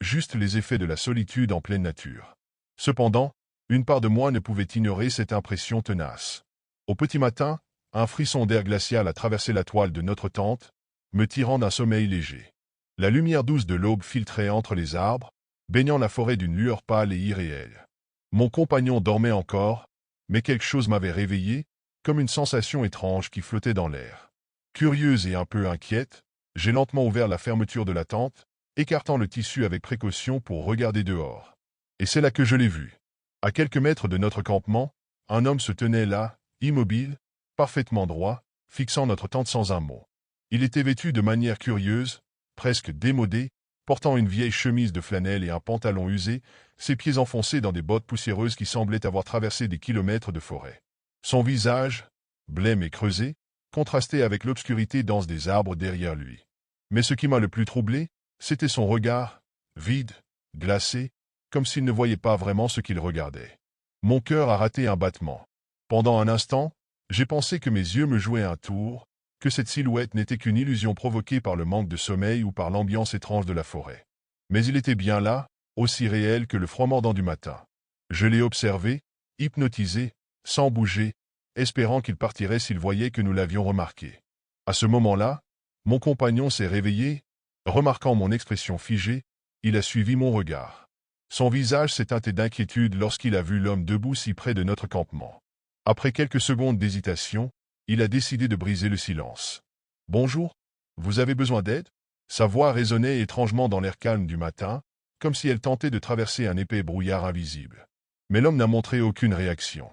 juste les effets de la solitude en pleine nature. Cependant, une part de moi ne pouvait ignorer cette impression tenace. Au petit matin, un frisson d'air glacial a traversé la toile de notre tente, me tirant d'un sommeil léger. La lumière douce de l'aube filtrait entre les arbres, baignant la forêt d'une lueur pâle et irréelle. Mon compagnon dormait encore, mais quelque chose m'avait réveillé, comme une sensation étrange qui flottait dans l'air. Curieuse et un peu inquiète, j'ai lentement ouvert la fermeture de la tente, écartant le tissu avec précaution pour regarder dehors. Et c'est là que je l'ai vu. À quelques mètres de notre campement, un homme se tenait là, immobile, parfaitement droit, fixant notre tente sans un mot. Il était vêtu de manière curieuse, presque démodée, portant une vieille chemise de flanelle et un pantalon usé, ses pieds enfoncés dans des bottes poussiéreuses qui semblaient avoir traversé des kilomètres de forêt. Son visage, blême et creusé, contrastait avec l'obscurité dense des arbres derrière lui. Mais ce qui m'a le plus troublé, c'était son regard, vide, glacé, comme s'il ne voyait pas vraiment ce qu'il regardait. Mon cœur a raté un battement. Pendant un instant, j'ai pensé que mes yeux me jouaient un tour, que cette silhouette n'était qu'une illusion provoquée par le manque de sommeil ou par l'ambiance étrange de la forêt. Mais il était bien là, aussi réel que le froid mordant du matin. Je l'ai observé, hypnotisé, sans bouger, espérant qu'il partirait s'il voyait que nous l'avions remarqué. À ce moment-là, mon compagnon s'est réveillé, remarquant mon expression figée, il a suivi mon regard. Son visage s'est teinté d'inquiétude lorsqu'il a vu l'homme debout si près de notre campement. Après quelques secondes d'hésitation, il a décidé de briser le silence. « Bonjour, vous avez besoin d'aide ?» Sa voix résonnait étrangement dans l'air calme du matin, comme si elle tentait de traverser un épais brouillard invisible. Mais l'homme n'a montré aucune réaction.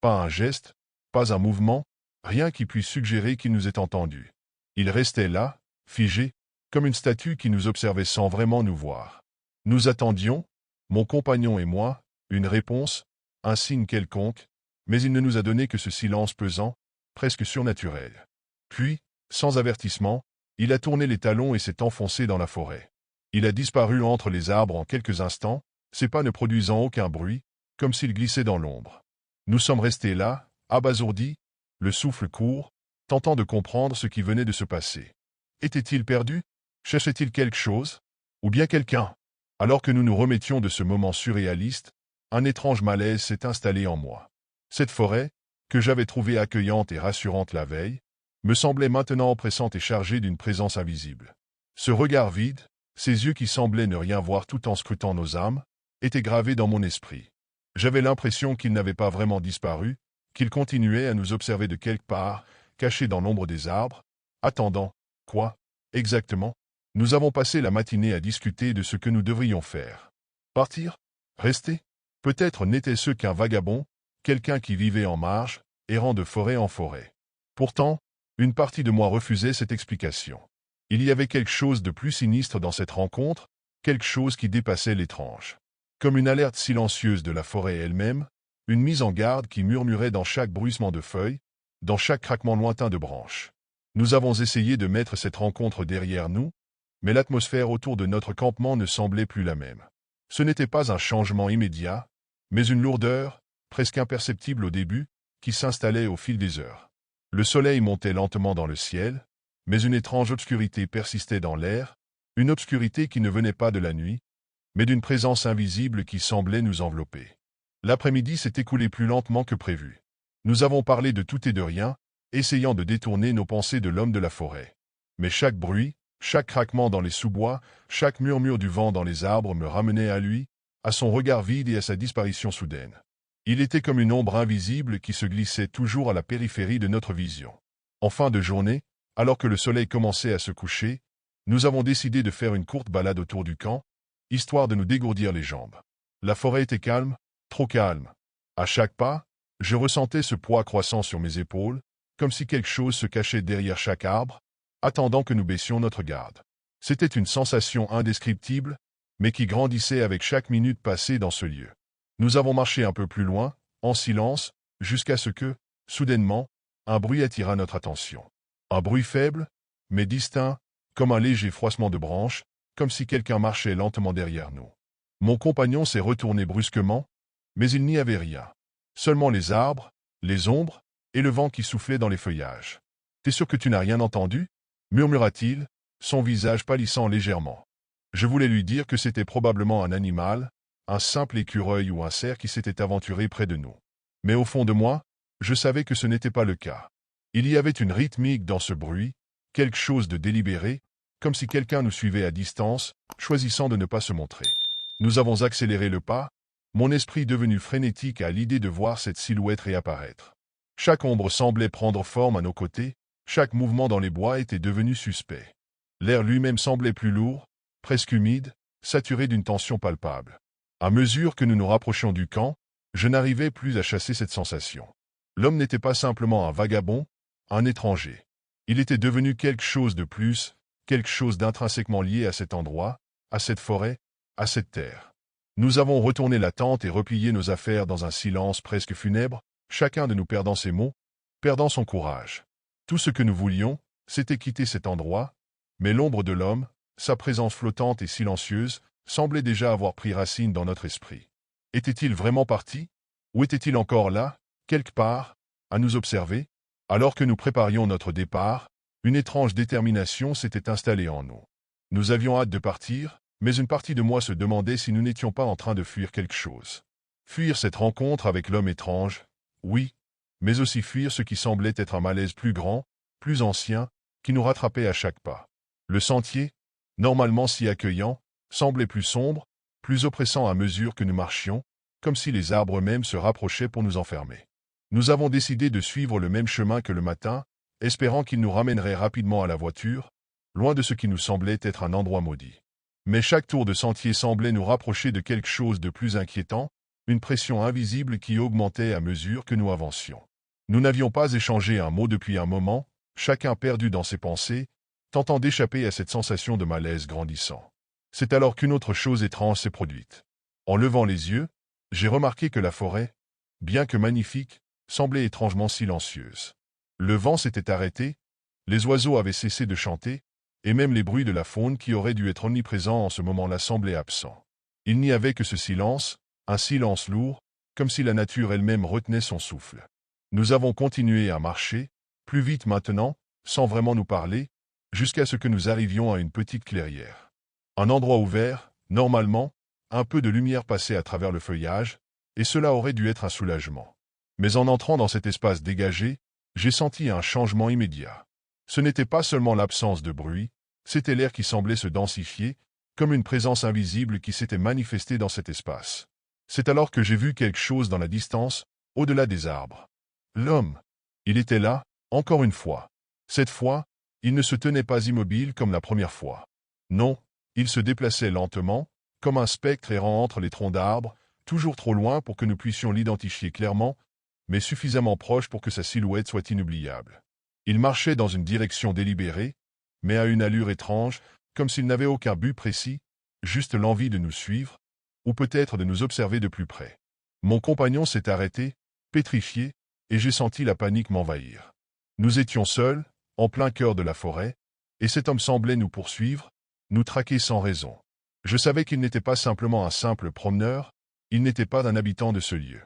Pas un geste, pas un mouvement, rien qui puisse suggérer qu'il nous ait entendus. Il restait là, figé, comme une statue qui nous observait sans vraiment nous voir. Nous attendions, mon compagnon et moi, une réponse, un signe quelconque, mais il ne nous a donné que ce silence pesant, presque surnaturel. Puis, sans avertissement, il a tourné les talons et s'est enfoncé dans la forêt. Il a disparu entre les arbres en quelques instants, ses pas ne produisant aucun bruit, comme s'il glissait dans l'ombre. Nous sommes restés là, abasourdis, le souffle court, tentant de comprendre ce qui venait de se passer. Était-il perdu? Cherchait-il quelque chose? Ou bien quelqu'un? Alors que nous nous remettions de ce moment surréaliste, un étrange malaise s'est installé en moi. Cette forêt, que j'avais trouvée accueillante et rassurante la veille, me semblait maintenant oppressante et chargée d'une présence invisible. Ce regard vide, ces yeux qui semblaient ne rien voir tout en scrutant nos âmes, étaient gravés dans mon esprit. J'avais l'impression qu'il n'avait pas vraiment disparu, qu'il continuait à nous observer de quelque part, caché dans l'ombre des arbres, attendant, quoi, exactement? Nous avons passé la matinée à discuter de ce que nous devrions faire. Partir? Rester? Peut-être n'était-ce qu'un vagabond, quelqu'un qui vivait en marge, errant de forêt en forêt. Pourtant, une partie de moi refusait cette explication. Il y avait quelque chose de plus sinistre dans cette rencontre, quelque chose qui dépassait l'étrange. Comme une alerte silencieuse de la forêt elle-même, une mise en garde qui murmurait dans chaque bruissement de feuilles, dans chaque craquement lointain de branches. Nous avons essayé de mettre cette rencontre derrière nous, mais l'atmosphère autour de notre campement ne semblait plus la même. Ce n'était pas un changement immédiat, mais une lourdeur, presque imperceptible au début, qui s'installait au fil des heures. Le soleil montait lentement dans le ciel, mais une étrange obscurité persistait dans l'air, une obscurité qui ne venait pas de la nuit, mais d'une présence invisible qui semblait nous envelopper. L'après-midi s'est écoulé plus lentement que prévu. Nous avons parlé de tout et de rien, essayant de détourner nos pensées de l'homme de la forêt. Mais chaque bruit, chaque craquement dans les sous-bois, chaque murmure du vent dans les arbres me ramenait à lui, à son regard vide et à sa disparition soudaine. Il était comme une ombre invisible qui se glissait toujours à la périphérie de notre vision. En fin de journée, alors que le soleil commençait à se coucher, nous avons décidé de faire une courte balade autour du camp, histoire de nous dégourdir les jambes. La forêt était calme, trop calme. À chaque pas, je ressentais ce poids croissant sur mes épaules, comme si quelque chose se cachait derrière chaque arbre, attendant que nous baissions notre garde. C'était une sensation indescriptible, mais qui grandissait avec chaque minute passée dans ce lieu. Nous avons marché un peu plus loin, en silence, jusqu'à ce que, soudainement, un bruit attira notre attention. Un bruit faible, mais distinct, comme un léger froissement de branches, comme si quelqu'un marchait lentement derrière nous. Mon compagnon s'est retourné brusquement, mais il n'y avait rien. Seulement les arbres, les ombres, et le vent qui soufflait dans les feuillages. « T'es sûr que tu n'as rien entendu ?» murmura-t-il, son visage pâlissant légèrement. Je voulais lui dire que c'était probablement un animal, un simple écureuil ou un cerf qui s'était aventuré près de nous. Mais au fond de moi, je savais que ce n'était pas le cas. Il y avait une rythmique dans ce bruit, quelque chose de délibéré, comme si quelqu'un nous suivait à distance, choisissant de ne pas se montrer. Nous avons accéléré le pas, mon esprit devenu frénétique à l'idée de voir cette silhouette réapparaître. Chaque ombre semblait prendre forme à nos côtés, chaque mouvement dans les bois était devenu suspect. L'air lui-même semblait plus lourd, presque humide, saturé d'une tension palpable. À mesure que nous nous rapprochions du camp, je n'arrivais plus à chasser cette sensation. L'homme n'était pas simplement un vagabond, un étranger. Il était devenu quelque chose de plus, quelque chose d'intrinsèquement lié à cet endroit, à cette forêt, à cette terre. Nous avons retourné la tente et replié nos affaires dans un silence presque funèbre, chacun de nous perdant ses mots, perdant son courage. Tout ce que nous voulions, c'était quitter cet endroit, mais l'ombre de l'homme, sa présence flottante et silencieuse, semblait déjà avoir pris racine dans notre esprit. Était-il vraiment parti? Ou était-il encore là, quelque part, à nous observer? Alors que nous préparions notre départ, une étrange détermination s'était installée en nous. Nous avions hâte de partir, mais une partie de moi se demandait si nous n'étions pas en train de fuir quelque chose. Fuir cette rencontre avec l'homme étrange, oui, mais aussi fuir ce qui semblait être un malaise plus grand, plus ancien, qui nous rattrapait à chaque pas. Le sentier, normalement si accueillant, semblait plus sombre, plus oppressant à mesure que nous marchions, comme si les arbres eux-mêmes se rapprochaient pour nous enfermer. Nous avons décidé de suivre le même chemin que le matin, espérant qu'il nous ramènerait rapidement à la voiture, loin de ce qui nous semblait être un endroit maudit. Mais chaque tour de sentier semblait nous rapprocher de quelque chose de plus inquiétant, une pression invisible qui augmentait à mesure que nous avancions. Nous n'avions pas échangé un mot depuis un moment, chacun perdu dans ses pensées, tentant d'échapper à cette sensation de malaise grandissant. C'est alors qu'une autre chose étrange s'est produite. En levant les yeux, j'ai remarqué que la forêt, bien que magnifique, semblait étrangement silencieuse. Le vent s'était arrêté, les oiseaux avaient cessé de chanter, et même les bruits de la faune qui auraient dû être omniprésents en ce moment-là semblaient absents. Il n'y avait que ce silence, un silence lourd, comme si la nature elle-même retenait son souffle. Nous avons continué à marcher, plus vite maintenant, sans vraiment nous parler, jusqu'à ce que nous arrivions à une petite clairière. Un endroit ouvert, normalement, un peu de lumière passait à travers le feuillage, et cela aurait dû être un soulagement. Mais en entrant dans cet espace dégagé, j'ai senti un changement immédiat. Ce n'était pas seulement l'absence de bruit, c'était l'air qui semblait se densifier, comme une présence invisible qui s'était manifestée dans cet espace. C'est alors que j'ai vu quelque chose dans la distance, au-delà des arbres. L'homme. Il était là, encore une fois. Cette fois, il ne se tenait pas immobile comme la première fois. Non, il se déplaçait lentement, comme un spectre errant entre les troncs d'arbres, toujours trop loin pour que nous puissions l'identifier clairement, mais suffisamment proche pour que sa silhouette soit inoubliable. Il marchait dans une direction délibérée, mais à une allure étrange, comme s'il n'avait aucun but précis, juste l'envie de nous suivre, ou peut-être de nous observer de plus près. Mon compagnon s'est arrêté, pétrifié, et j'ai senti la panique m'envahir. Nous étions seuls, en plein cœur de la forêt, et cet homme semblait nous poursuivre, nous traquer sans raison. Je savais qu'il n'était pas simplement un simple promeneur, il n'était pas un habitant de ce lieu.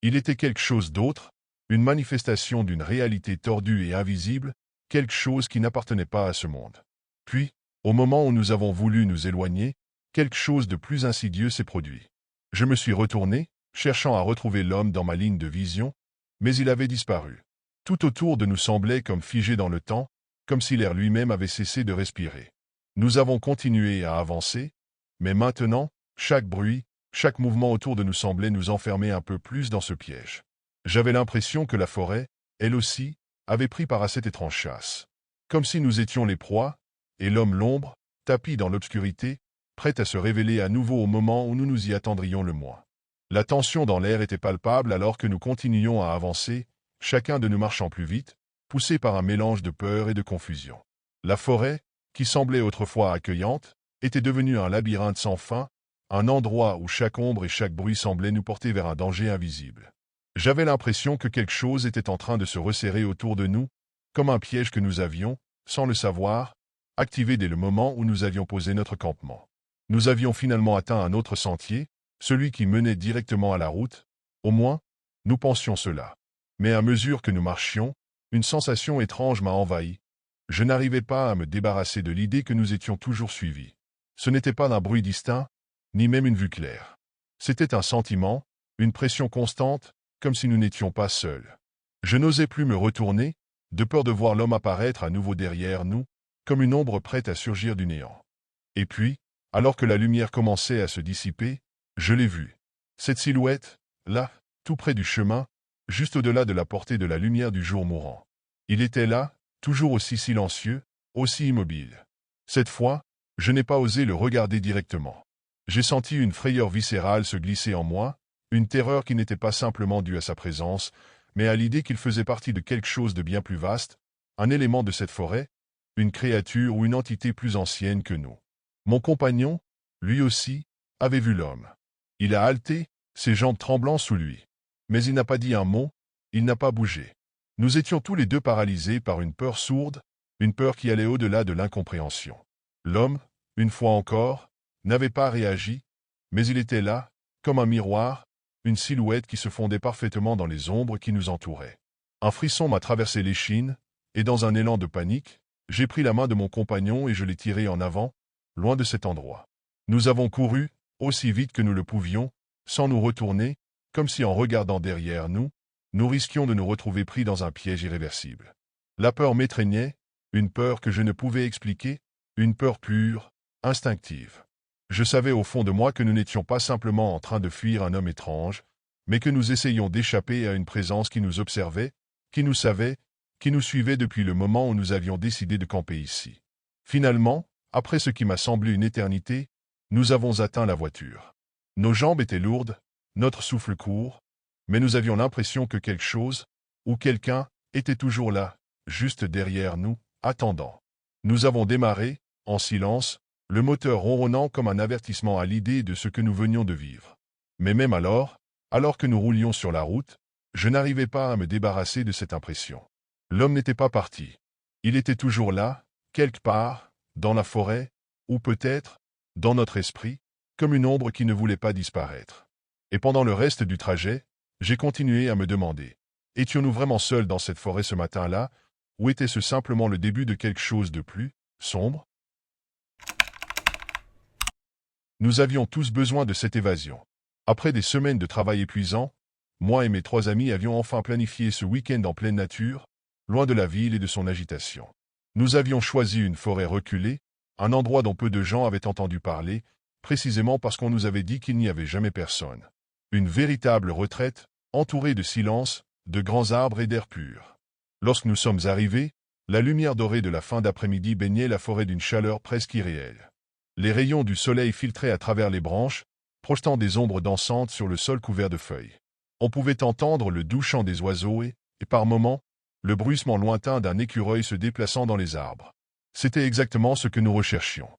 Il était quelque chose d'autre, une manifestation d'une réalité tordue et invisible, quelque chose qui n'appartenait pas à ce monde. Puis, au moment où nous avons voulu nous éloigner, quelque chose de plus insidieux s'est produit. Je me suis retourné, cherchant à retrouver l'homme dans ma ligne de vision, mais il avait disparu. Tout autour de nous semblait comme figé dans le temps, comme si l'air lui-même avait cessé de respirer. Nous avons continué à avancer, mais maintenant, chaque bruit, chaque mouvement autour de nous semblait nous enfermer un peu plus dans ce piège. J'avais l'impression que la forêt, elle aussi, avait pris part à cette étrange chasse. Comme si nous étions les proies, et l'homme l'ombre, tapi dans l'obscurité, prêt à se révéler à nouveau au moment où nous nous y attendrions le moins. La tension dans l'air était palpable alors que nous continuions à avancer, chacun de nous marchant plus vite, poussé par un mélange de peur et de confusion. La forêt, qui semblait autrefois accueillante, était devenue un labyrinthe sans fin, un endroit où chaque ombre et chaque bruit semblaient nous porter vers un danger invisible. J'avais l'impression que quelque chose était en train de se resserrer autour de nous, comme un piège que nous avions, sans le savoir, activé dès le moment où nous avions posé notre campement. Nous avions finalement atteint un autre sentier, celui qui menait directement à la route, au moins, nous pensions cela. Mais à mesure que nous marchions, une sensation étrange m'a envahi. Je n'arrivais pas à me débarrasser de l'idée que nous étions toujours suivis. Ce n'était pas un bruit distinct, ni même une vue claire. C'était un sentiment, une pression constante, comme si nous n'étions pas seuls. Je n'osais plus me retourner, de peur de voir l'homme apparaître à nouveau derrière nous, comme une ombre prête à surgir du néant. Et puis, alors que la lumière commençait à se dissiper, je l'ai vu. Cette silhouette, là, tout près du chemin, juste au-delà de la portée de la lumière du jour mourant. Il était là, toujours aussi silencieux, aussi immobile. Cette fois, je n'ai pas osé le regarder directement. J'ai senti une frayeur viscérale se glisser en moi, une terreur qui n'était pas simplement due à sa présence, mais à l'idée qu'il faisait partie de quelque chose de bien plus vaste, un élément de cette forêt, une créature ou une entité plus ancienne que nous. Mon compagnon, lui aussi, avait vu l'homme. Il a halté, ses jambes tremblant sous lui. Mais il n'a pas dit un mot, il n'a pas bougé. Nous étions tous les deux paralysés par une peur sourde, une peur qui allait au-delà de l'incompréhension. L'homme, une fois encore, n'avait pas réagi, mais il était là, comme un miroir, une silhouette qui se fondait parfaitement dans les ombres qui nous entouraient. Un frisson m'a traversé l'échine, et dans un élan de panique, j'ai pris la main de mon compagnon et je l'ai tiré en avant, loin de cet endroit. Nous avons couru, aussi vite que nous le pouvions, sans nous retourner, comme si en regardant derrière nous, nous risquions de nous retrouver pris dans un piège irréversible. La peur m'étreignait, une peur que je ne pouvais expliquer, une peur pure, instinctive. Je savais au fond de moi que nous n'étions pas simplement en train de fuir un homme étrange, mais que nous essayions d'échapper à une présence qui nous observait, qui nous savait, qui nous suivait depuis le moment où nous avions décidé de camper ici. Finalement, après ce qui m'a semblé une éternité, nous avons atteint la voiture. Nos jambes étaient lourdes, notre souffle court, mais nous avions l'impression que quelque chose, ou quelqu'un, était toujours là, juste derrière nous, attendant. Nous avons démarré, en silence, le moteur ronronnant comme un avertissement à l'idée de ce que nous venions de vivre. Mais même alors que nous roulions sur la route, je n'arrivais pas à me débarrasser de cette impression. L'homme n'était pas parti. Il était toujours là, quelque part, dans la forêt, ou peut-être, dans notre esprit, comme une ombre qui ne voulait pas disparaître. Et pendant le reste du trajet, j'ai continué à me demander, étions-nous vraiment seuls dans cette forêt ce matin-là, ou était-ce simplement le début de quelque chose de plus sombre? Nous avions tous besoin de cette évasion. Après des semaines de travail épuisant, moi et mes 3 amis avions enfin planifié ce week-end en pleine nature, loin de la ville et de son agitation. Nous avions choisi une forêt reculée, un endroit dont peu de gens avaient entendu parler, précisément parce qu'on nous avait dit qu'il n'y avait jamais personne. Une véritable retraite, entourée de silence, de grands arbres et d'air pur. Lorsque nous sommes arrivés, la lumière dorée de la fin d'après-midi baignait la forêt d'une chaleur presque irréelle. Les rayons du soleil filtraient à travers les branches, projetant des ombres dansantes sur le sol couvert de feuilles. On pouvait entendre le doux chant des oiseaux et, par moments, le bruissement lointain d'un écureuil se déplaçant dans les arbres. C'était exactement ce que nous recherchions.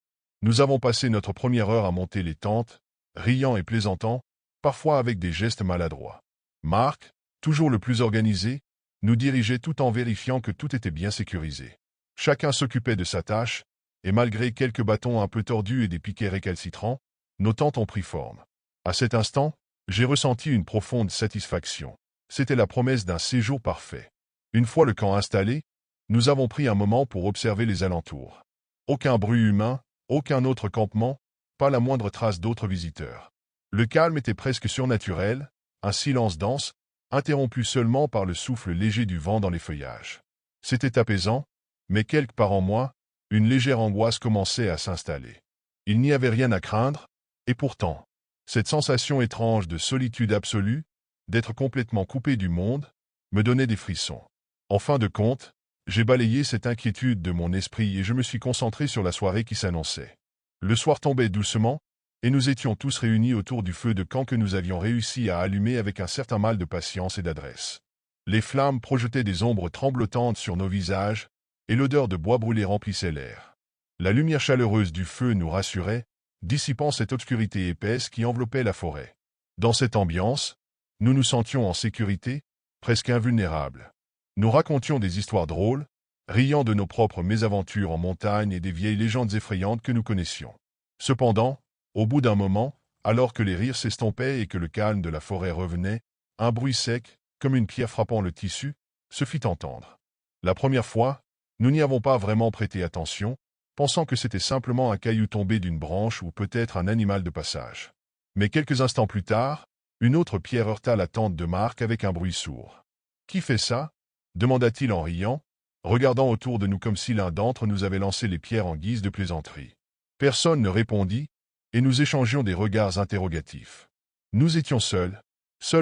Nous avons passé notre première heure à monter les tentes, riant et plaisantant, parfois avec des gestes maladroits. Marc, toujours le plus organisé, nous dirigeait tout en vérifiant que tout était bien sécurisé. Chacun s'occupait de sa tâche, et malgré quelques bâtons un peu tordus et des piquets récalcitrants, nos tentes ont pris forme. À cet instant, j'ai ressenti une profonde satisfaction. C'était la promesse d'un séjour parfait. Une fois le camp installé, nous avons pris un moment pour observer les alentours. Aucun bruit humain, aucun autre campement, pas la moindre trace d'autres visiteurs. Le calme était presque surnaturel, un silence dense, interrompu seulement par le souffle léger du vent dans les feuillages. C'était apaisant, mais quelque part en moi, une légère angoisse commençait à s'installer. Il n'y avait rien à craindre, et pourtant, cette sensation étrange de solitude absolue, d'être complètement coupé du monde, me donnait des frissons. En fin de compte, j'ai balayé cette inquiétude de mon esprit et je me suis concentré sur la soirée qui s'annonçait. Le soir tombait doucement, et nous étions tous réunis autour du feu de camp que nous avions réussi à allumer avec un certain mal de patience et d'adresse. Les flammes projetaient des ombres tremblotantes sur nos visages, et l'odeur de bois brûlé remplissait l'air. La lumière chaleureuse du feu nous rassurait, dissipant cette obscurité épaisse qui enveloppait la forêt. Dans cette ambiance, nous nous sentions en sécurité, presque invulnérables. Nous racontions des histoires drôles, riant de nos propres mésaventures en montagne et des vieilles légendes effrayantes que nous connaissions. Cependant, au bout d'un moment, alors que les rires s'estompaient et que le calme de la forêt revenait, un bruit sec, comme une pierre frappant le tissu, se fit entendre. La première fois, nous n'y avons pas vraiment prêté attention, pensant que c'était simplement un caillou tombé d'une branche ou peut-être un animal de passage. Mais quelques instants plus tard, une autre pierre heurta la tente de Marc avec un bruit sourd. « Qui fait ça ?» demanda-t-il en riant, regardant autour de nous comme si l'un d'entre nous avait lancé les pierres en guise de plaisanterie. Personne ne répondit, et nous échangions des regards interrogatifs. Nous étions seuls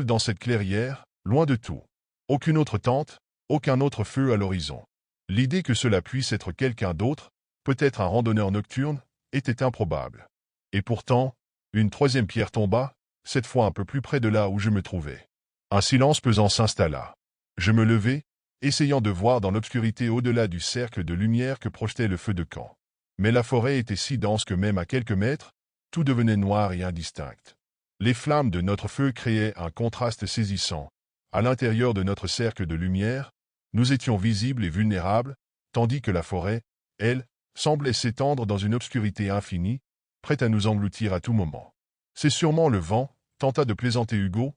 dans cette clairière, loin de tout. Aucune autre tente, aucun autre feu à l'horizon. L'idée que cela puisse être quelqu'un d'autre, peut-être un randonneur nocturne, était improbable. Et pourtant, une troisième pierre tomba, cette fois un peu plus près de là où je me trouvais. Un silence pesant s'installa. Je me levai, essayant de voir dans l'obscurité au-delà du cercle de lumière que projetait le feu de camp. Mais la forêt était si dense que même à quelques mètres, tout devenait noir et indistinct. Les flammes de notre feu créaient un contraste saisissant. À l'intérieur de notre cercle de lumière, nous étions visibles et vulnérables, tandis que la forêt, elle, semblait s'étendre dans une obscurité infinie, prête à nous engloutir à tout moment. C'est sûrement le vent, tenta de plaisanter Hugo,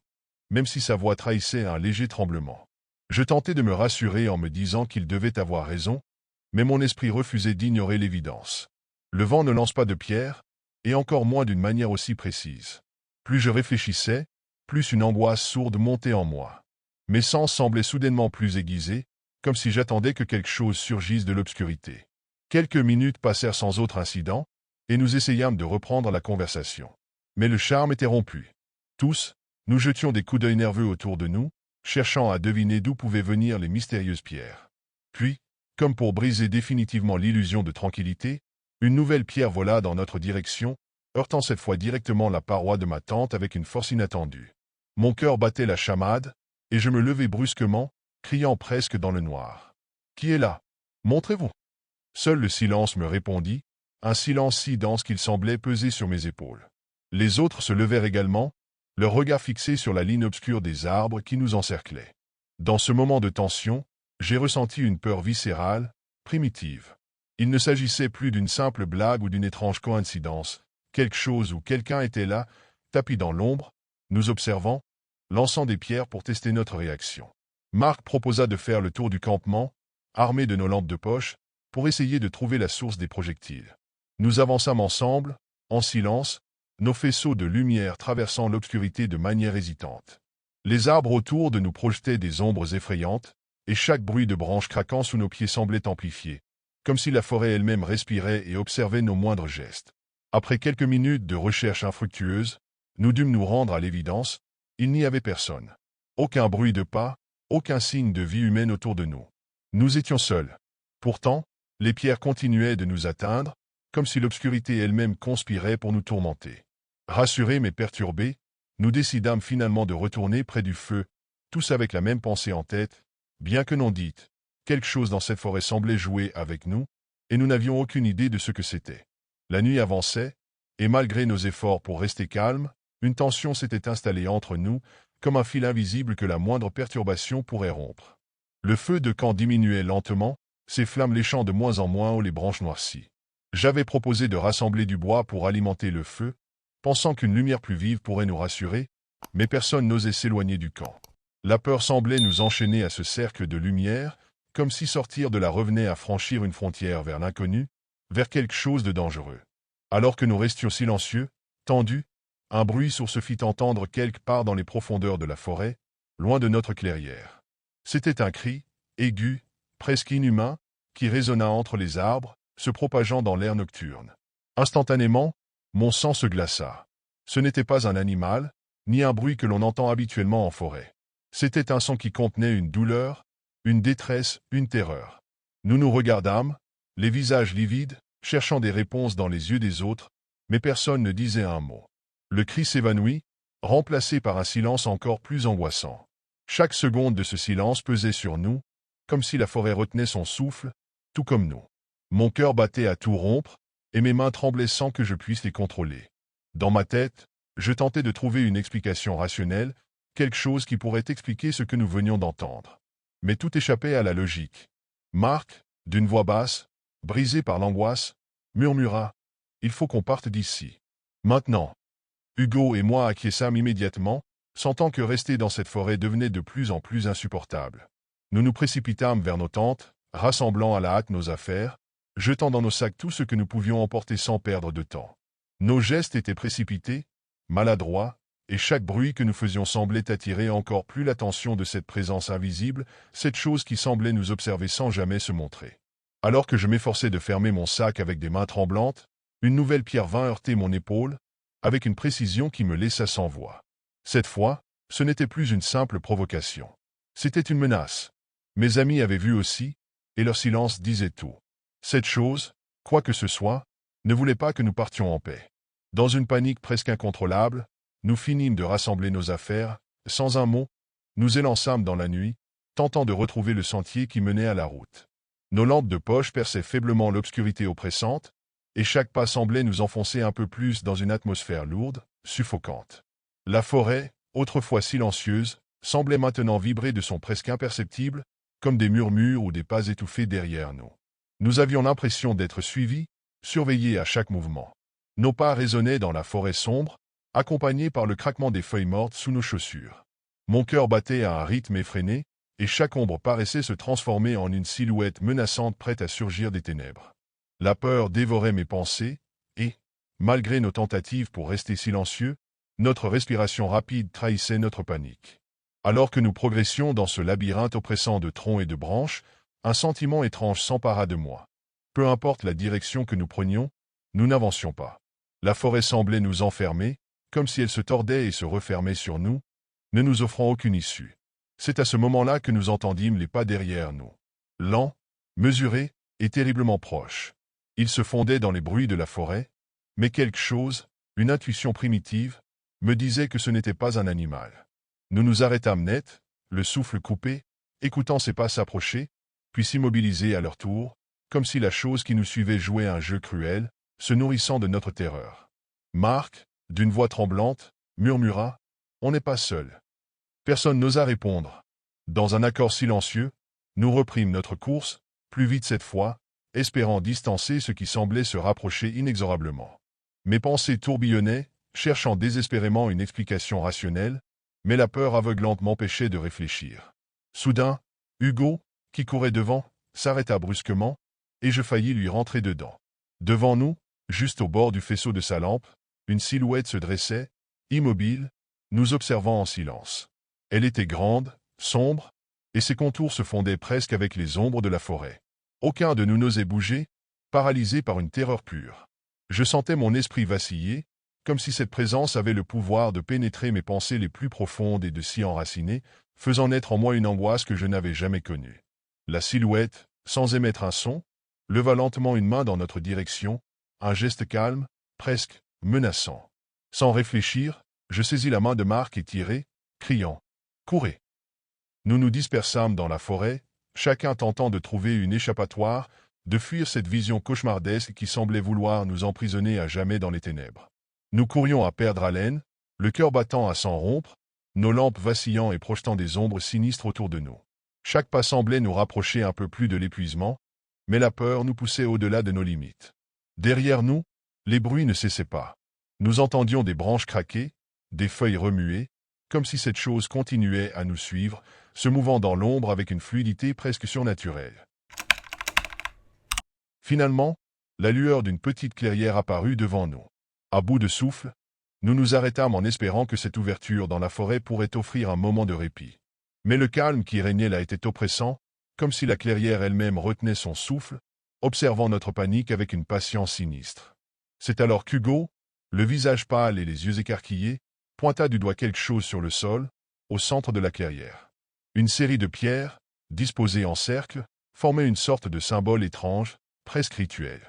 même si sa voix trahissait un léger tremblement. Je tentais de me rassurer en me disant qu'il devait avoir raison, mais mon esprit refusait d'ignorer l'évidence. Le vent ne lance pas de pierre, et encore moins d'une manière aussi précise. Plus je réfléchissais, plus une angoisse sourde montait en moi. Mes sens semblaient soudainement plus aiguisés, comme si j'attendais que quelque chose surgisse de l'obscurité. Quelques minutes passèrent sans autre incident, et nous essayâmes de reprendre la conversation. Mais le charme était rompu. Tous, nous jetions des coups d'œil nerveux autour de nous, cherchant à deviner d'où pouvaient venir les mystérieuses pierres. Puis, comme pour briser définitivement l'illusion de tranquillité, une nouvelle pierre vola dans notre direction, heurtant cette fois directement la paroi de ma tente avec une force inattendue. Mon cœur battait la chamade, et je me levai brusquement, criant presque dans le noir. « Qui est là? Montrez-vous » Seul le silence me répondit, un silence si dense qu'il semblait peser sur mes épaules. Les autres se levèrent également, leur regard fixé sur la ligne obscure des arbres qui nous encerclaient. Dans ce moment de tension, j'ai ressenti une peur viscérale, primitive. Il ne s'agissait plus d'une simple blague ou d'une étrange coïncidence. Quelque chose ou quelqu'un était là, tapis dans l'ombre, nous observant, lançant des pierres pour tester notre réaction. Marc proposa de faire le tour du campement, armé de nos lampes de poche, pour essayer de trouver la source des projectiles. Nous avançâmes ensemble, en silence, nos faisceaux de lumière traversant l'obscurité de manière hésitante. Les arbres autour de nous projetaient des ombres effrayantes, et chaque bruit de branches craquant sous nos pieds semblait amplifié, comme si la forêt elle-même respirait et observait nos moindres gestes. Après quelques minutes de recherche infructueuse, nous dûmes nous rendre à l'évidence, il n'y avait personne. Aucun bruit de pas, aucun signe de vie humaine autour de nous. Nous étions seuls. Pourtant, les pierres continuaient de nous atteindre, comme si l'obscurité elle-même conspirait pour nous tourmenter. Rassurés mais perturbés, nous décidâmes finalement de retourner près du feu, tous avec la même pensée en tête, bien que non dite. Quelque chose dans cette forêt semblait jouer avec nous, et nous n'avions aucune idée de ce que c'était. La nuit avançait, et malgré nos efforts pour rester calmes, une tension s'était installée entre nous, comme un fil invisible que la moindre perturbation pourrait rompre. Le feu de camp diminuait lentement, ses flammes léchant de moins en moins aux les branches noircies. J'avais proposé de rassembler du bois pour alimenter le feu, pensant qu'une lumière plus vive pourrait nous rassurer, mais personne n'osait s'éloigner du camp. La peur semblait nous enchaîner à ce cercle de lumière, comme si sortir de là revenait à franchir une frontière vers l'inconnu, vers quelque chose de dangereux. Alors que nous restions silencieux, tendus, un bruit sourd se fit entendre quelque part dans les profondeurs de la forêt, loin de notre clairière. C'était un cri, aigu, presque inhumain, qui résonna entre les arbres, se propageant dans l'air nocturne. Instantanément, mon sang se glaça. Ce n'était pas un animal, ni un bruit que l'on entend habituellement en forêt. C'était un son qui contenait une douleur, une détresse, une terreur. Nous nous regardâmes, les visages livides, cherchant des réponses dans les yeux des autres, mais personne ne disait un mot. Le cri s'évanouit, remplacé par un silence encore plus angoissant. Chaque seconde de ce silence pesait sur nous, comme si la forêt retenait son souffle, tout comme nous. Mon cœur battait à tout rompre, et mes mains tremblaient sans que je puisse les contrôler. Dans ma tête, je tentais de trouver une explication rationnelle, quelque chose qui pourrait expliquer ce que nous venions d'entendre. Mais tout échappait à la logique. Marc, d'une voix basse, brisée par l'angoisse, murmura « Il faut qu'on parte d'ici. Maintenant ». Hugo et moi acquiesçâmes immédiatement, sentant que rester dans cette forêt devenait de plus en plus insupportable. Nous nous précipitâmes vers nos tentes, rassemblant à la hâte nos affaires, jetant dans nos sacs tout ce que nous pouvions emporter sans perdre de temps. Nos gestes étaient précipités, maladroits, et chaque bruit que nous faisions semblait attirer encore plus l'attention de cette présence invisible, cette chose qui semblait nous observer sans jamais se montrer. Alors que je m'efforçais de fermer mon sac avec des mains tremblantes, une nouvelle pierre vint heurter mon épaule, avec une précision qui me laissa sans voix. Cette fois, ce n'était plus une simple provocation. C'était une menace. Mes amis avaient vu aussi, et leur silence disait tout. Cette chose, quoi que ce soit, ne voulait pas que nous partions en paix. Dans une panique presque incontrôlable, nous finîmes de rassembler nos affaires, sans un mot, nous élançâmes dans la nuit, tentant de retrouver le sentier qui menait à la route. Nos lampes de poche perçaient faiblement l'obscurité oppressante, et chaque pas semblait nous enfoncer un peu plus dans une atmosphère lourde, suffocante. La forêt, autrefois silencieuse, semblait maintenant vibrer de son presque imperceptible, comme des murmures ou des pas étouffés derrière nous. Nous avions l'impression d'être suivis, surveillés à chaque mouvement. Nos pas résonnaient dans la forêt sombre, accompagnés par le craquement des feuilles mortes sous nos chaussures. Mon cœur battait à un rythme effréné, et chaque ombre paraissait se transformer en une silhouette menaçante prête à surgir des ténèbres. La peur dévorait mes pensées, et, malgré nos tentatives pour rester silencieux, notre respiration rapide trahissait notre panique. Alors que nous progressions dans ce labyrinthe oppressant de troncs et de branches, un sentiment étrange s'empara de moi. Peu importe la direction que nous prenions, nous n'avancions pas. La forêt semblait nous enfermer, comme si elle se tordait et se refermait sur nous, ne nous offrant aucune issue. C'est à ce moment-là que nous entendîmes les pas derrière nous. Lents, mesurés et terriblement proches. Ils se fondaient dans les bruits de la forêt, mais quelque chose, une intuition primitive, me disait que ce n'était pas un animal. Nous nous arrêtâmes net, le souffle coupé, écoutant ces pas s'approcher, puis s'immobiliser à leur tour, comme si la chose qui nous suivait jouait un jeu cruel, se nourrissant de notre terreur. Marc, d'une voix tremblante, murmura « On n'est pas seul ». Personne n'osa répondre. Dans un accord silencieux, nous reprîmes notre course, plus vite cette fois, espérant distancer ce qui semblait se rapprocher inexorablement. Mes pensées tourbillonnaient, cherchant désespérément une explication rationnelle, mais la peur aveuglante m'empêchait de réfléchir. Soudain, Hugo, qui courait devant, s'arrêta brusquement, et je faillis lui rentrer dedans. Devant nous, juste au bord du faisceau de sa lampe, une silhouette se dressait, immobile, nous observant en silence. Elle était grande, sombre, et ses contours se fondaient presque avec les ombres de la forêt. Aucun de nous n'osait bouger, paralysé par une terreur pure. Je sentais mon esprit vaciller, comme si cette présence avait le pouvoir de pénétrer mes pensées les plus profondes et de s'y enraciner, faisant naître en moi une angoisse que je n'avais jamais connue. La silhouette, sans émettre un son, leva lentement une main dans notre direction, un geste calme, presque menaçant. Sans réfléchir, je saisis la main de Marc et tirai, criant « Courez !» Nous nous dispersâmes dans la forêt, chacun tentant de trouver une échappatoire, de fuir cette vision cauchemardesque qui semblait vouloir nous emprisonner à jamais dans les ténèbres. Nous courions à perdre haleine, le cœur battant à s'en rompre, nos lampes vacillant et projetant des ombres sinistres autour de nous. Chaque pas semblait nous rapprocher un peu plus de l'épuisement, mais la peur nous poussait au-delà de nos limites. Derrière nous, les bruits ne cessaient pas. Nous entendions des branches craquer, des feuilles remuer, comme si cette chose continuait à nous suivre, se mouvant dans l'ombre avec une fluidité presque surnaturelle. Finalement, la lueur d'une petite clairière apparut devant nous. À bout de souffle, nous nous arrêtâmes en espérant que cette ouverture dans la forêt pourrait offrir un moment de répit. Mais le calme qui régnait là était oppressant, comme si la clairière elle-même retenait son souffle, observant notre panique avec une patience sinistre. C'est alors qu'Hugo, le visage pâle et les yeux écarquillés, pointa du doigt quelque chose sur le sol, au centre de la clairière. Une série de pierres, disposées en cercle, formait une sorte de symbole étrange, presque rituel.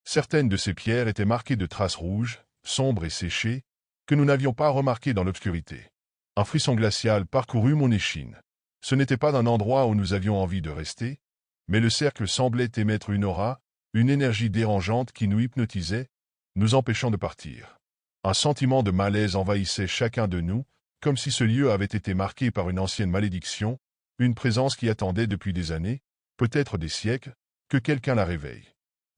Certaines de ces pierres étaient marquées de traces rouges, sombres et séchées, que nous n'avions pas remarquées dans l'obscurité. Un frisson glacial parcourut mon échine. Ce n'était pas un endroit où nous avions envie de rester, mais le cercle semblait émettre une aura, une énergie dérangeante qui nous hypnotisait, nous empêchant de partir. Un sentiment de malaise envahissait chacun de nous, comme si ce lieu avait été marqué par une ancienne malédiction, une présence qui attendait depuis des années, peut-être des siècles, que quelqu'un la réveille.